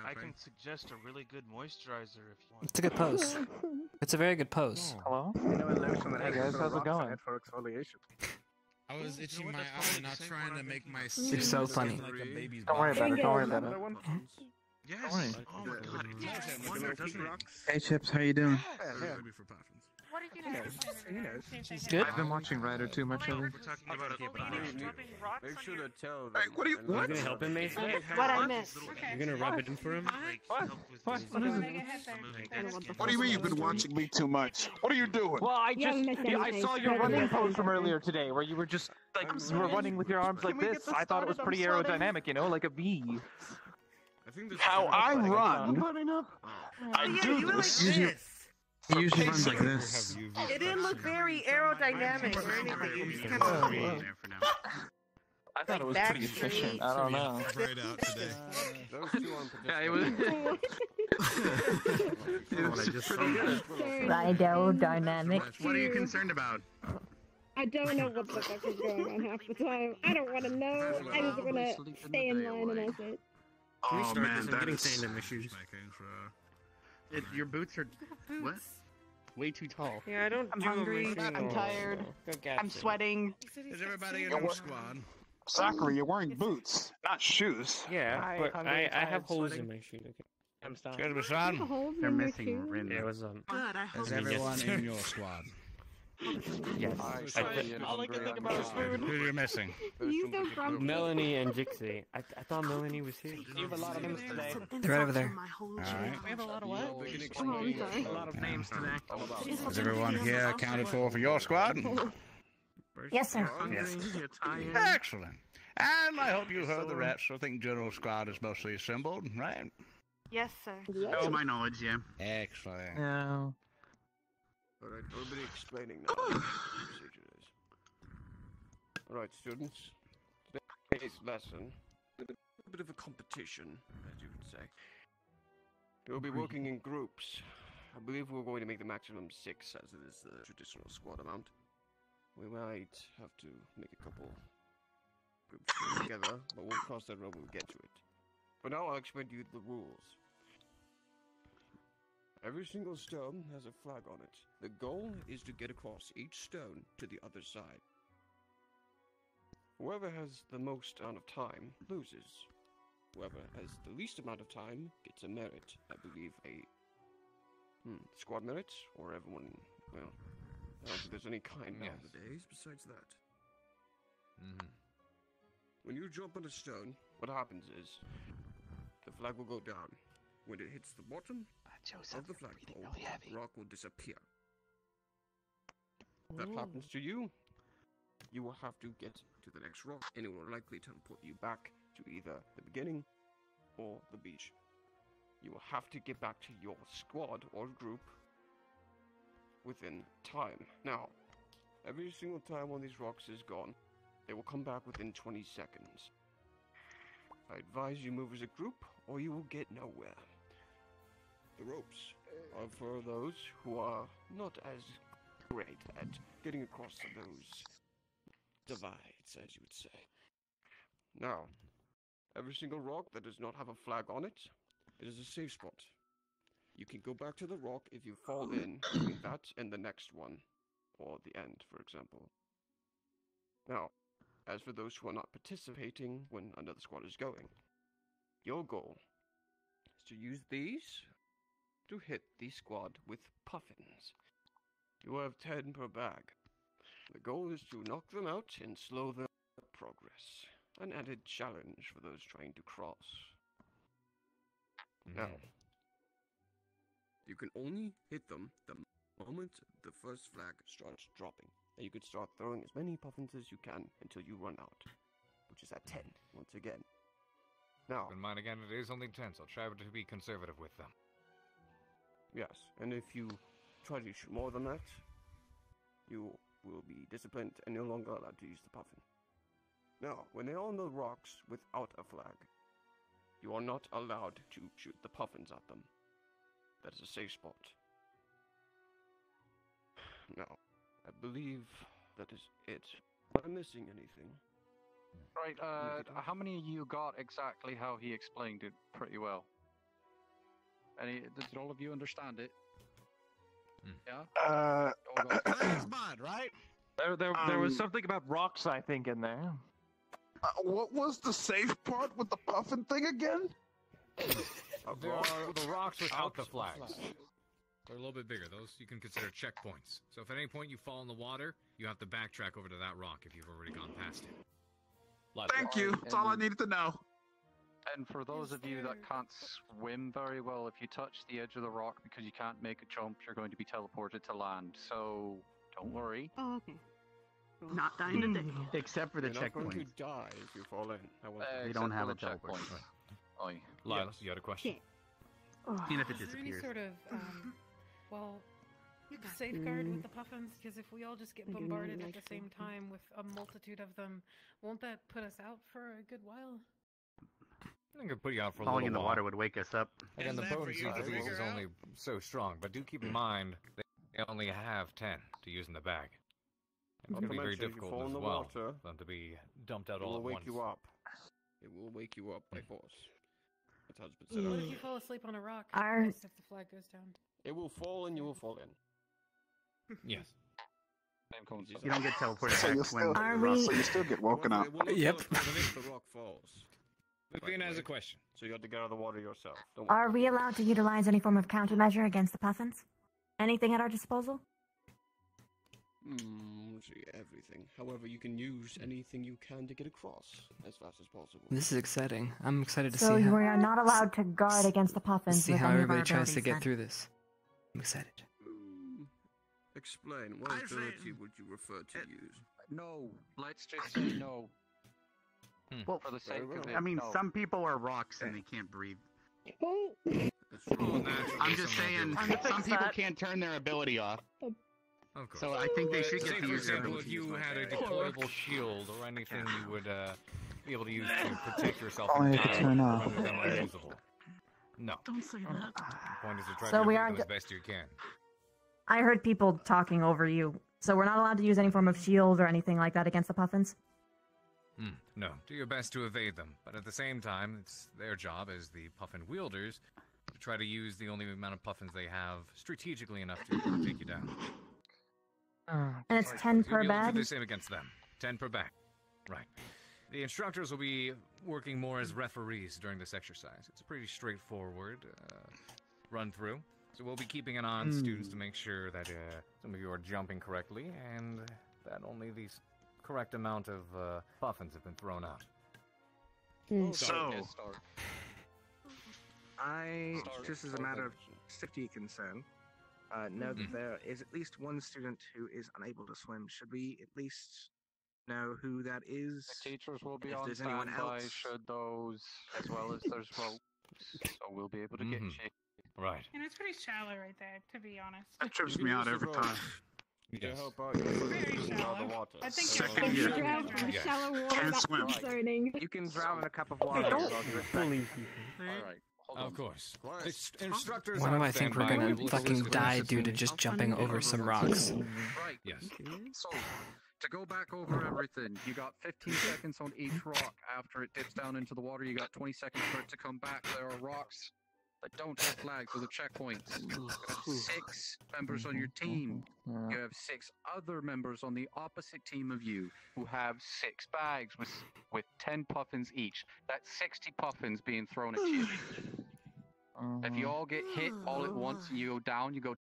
I can suggest a really good moisturizer if you want. It's a good pose. It's a very good pose. Hello? Hey guys, how's it going? For exfoliation. I was itching my eye, not trying to make my skin You're so funny. like a baby's Don't worry about it. Don't worry about it. Yes. Oh my god, it tastes wonderful, doesn't it? Hey Chipz, how you doing? What did you know? Good. I've been watching Ryder too much lately. We're talking about Make sure to tell them. Hey, what are you? Are you gonna help him, Mason? What I missed. You're gonna rub it in for him? What? What do you mean you've been watching me too much? What are you doing? Well, I You haven't missed I anything. saw your You running haven't pose missed from anything. earlier today, where you were just like you were running with your arms like we get this. this I thought it was started? pretty I'm sweating. aerodynamic, you know, like a V. I think this How I I'm run, putting up. I do this. He usually runs like this. It didn't look very aerodynamic or anything. It was kind of I thought it was pretty efficient. I don't know. Right out today. Yeah, it was. It was pretty good. Aerodynamic. What are you concerned about? I don't know what the fuck is going on half the time. I don't want to know. I just want to stay in line and that's it. Oh man, I'm that getting is. sand in my shoes. Your boots are what? Way too tall. Yeah, I don't I'm do hungry. anything. I'm tired. I'm sweating. Is everybody in your squad? Zachary, you're wearing boots, not shoes. Yeah, but hungry, I tired, have holes sweating. in my shoes. Okay. I'm sorry. Excuse me, son. They're missing Rin. It was Good, I hope Is everyone in your squad? Yes. All I can think about is food. Who you're missing? You so grumpy. Melanie and Jixie. I thought Melanie was here. You have a lot of names today. They're right over there. Alright. We have a lot of what? Oh, I'm sorry. A lot of names today. Is everyone here accounted for your squad? Yes, sir. Yes. Excellent. And I hope you heard the rest. I think General Squad is mostly assembled, right? Yes, sir. To my knowledge, yeah. Excellent. Yeah. Alright, we'll be explaining now what the procedure is. Alright, students. Today's lesson is a bit of a competition, as you would say. We'll be working in groups. I believe we're going to make the maximum 6, as it is the traditional squad amount. We might have to make a couple groups together, but we'll cross that road when we get to it. For now, I'll explain to you the rules. Every single stone has a flag on it. The goal is to get across each stone to the other side. Whoever has the most amount of time loses. Whoever has the least amount of time gets a merit. I believe a squad merit, or everyone, well, I don't think there's any kind nowadays besides that. When you jump on a stone, what happens is the flag will go down. When it hits the bottom of the flagpole, the rock will disappear. If that happens to you, you will have to get to the next rock, and it will likely teleport you back to either the beginning or the beach. You will have to get back to your squad or group within time. Now, every single time one of these rocks is gone, they will come back within 20 seconds. I advise you move as a group, or you will get nowhere. The ropes are for those who are not as great at getting across those divides, as you would say. Now, every single rock that does not have a flag on it, it is a safe spot. You can go back to the rock if you fall in between that and the next one, or the end, for example. Now, as for those who are not participating when another squad is going, your goal is to use these to hit the squad with puffins. You have 10 per bag. The goal is to knock them out and slow their progress. An added challenge for those trying to cross. Now, you can only hit them the moment the first flag starts dropping. And you can start throwing as many puffins as you can until you run out, which is at 10, once again. Now, Keep in mind again, it is only 10, so try to be conservative with them. yes, and if you try to shoot more than that, you will be disciplined and no longer allowed to use the puffin. Now, when they're on the rocks without a flag, you are not allowed to shoot the puffins at them. That is a safe spot. Now, I believe that is it. Am I missing anything? Right, how many of you got exactly how he explained it pretty well? Did all of you understand it? Yeah? Mod, right? There was something about rocks, I think, in there. What was the safe part with the puffin thing again? There are the rocks without the flags. They're a little bit bigger. Those you can consider checkpoints. So if at any point you fall in the water, you have to backtrack over to that rock if you've already gone past it. Thank you. That's all I needed to know. And for those of you that can't swim very well, if you touch the edge of the rock because you can't make a jump, you're going to be teleported to land. So don't worry. Oh, okay. Not dying today. Except for the You're not going checkpoint. to die if you fall in. They don't have a teleport. Lila, you had a question? Even if it Is there any disappears. sort of, safeguard with the puffins? Because if we all just get bombarded at the same time with a multitude of them, won't that put us out for a good while? I think it'd put you out for a Falling little in the while. water would wake us up. Again, the potency of these is only so strong, but do keep in mind they only have 10 to use in the bag. It's going to be very difficult as well for them to be dumped out all at once. It will wake you up. It will wake you up by force. That's how it's What been if set you up. fall asleep on a rock? Our- Just if the flag goes down. It will fall and you will fall in. Yes. You don't get teleported So back you when still, Are we- so you still get woken up. It will not Yep. teleport if the rock falls. Vivian has a question. So you have to get out of the water yourself. Don't worry. Are we allowed to utilize any form of countermeasure against the puffins? Anything at our disposal? See everything. However, you can use anything you can to get across as fast as possible. This is exciting. I'm excited to So see we how, are not allowed to guard against the puffins see with how any of our everybody tries to abilities, get then. through this. I'm excited. Explain. What ability would you refer to use? No, let's just say no. Well, For the sake of it, I mean, no. some people are rocks and they can't breathe. That's true. I'm just saying, some people can't turn their ability off. Of course. So I think they should Say, get to for use their example, if abilities. you had a deployable shield or anything you would be able to use to protect yourself Oh, in I have to battle, turn off. render them unusable. No. Don't say that. The point is to try So to we use aren't them as best you can. I heard people talking over you. So we're not allowed to use any form of shield or anything like that against the puffins? No, do your best to evade them, but at the same time, it's their job as the puffin wielders to try to use the only amount of puffins they have strategically enough to take you down. And it's 10 You'll per be able to do bag? the same against them. 10 per bag. Right. The instructors will be working more as referees during this exercise. It's a pretty straightforward run through. So we'll be keeping an eye on students to make sure that some of you are jumping correctly and that only the correct amount of puffins have been thrown out. So, just as a matter of safety concern, know that there is at least one student who is unable to swim. Should we at least know who that is? The teachers will be If on there's anyone standby else. should those, as well as there's ropes, so we'll be able to get you. Right. And it's pretty shallow right there, to be honest. That trips me out every time. To help out your friends in the water. I think Second you're year. Drown in Yes. shallow water. Can't That's swim. concerning. You can drown in a cup of water. Don't bully Alright, hold on. Of course. The instructors Why do on I think we're standby gonna will fucking listen to die us. due to just jumping over some rocks? Right. Yes. So, to go back over everything, you got 15 seconds on each rock. After it dips down into the water, you got 20 seconds for it to come back. There are rocks that don't have flags or the checkpoints. You have 6 members on your team. You have 6 other members on the opposite team of you who have 6 bags with 10 puffins each. That's 60 puffins being thrown at you. If you all get hit all at once and you go down, you go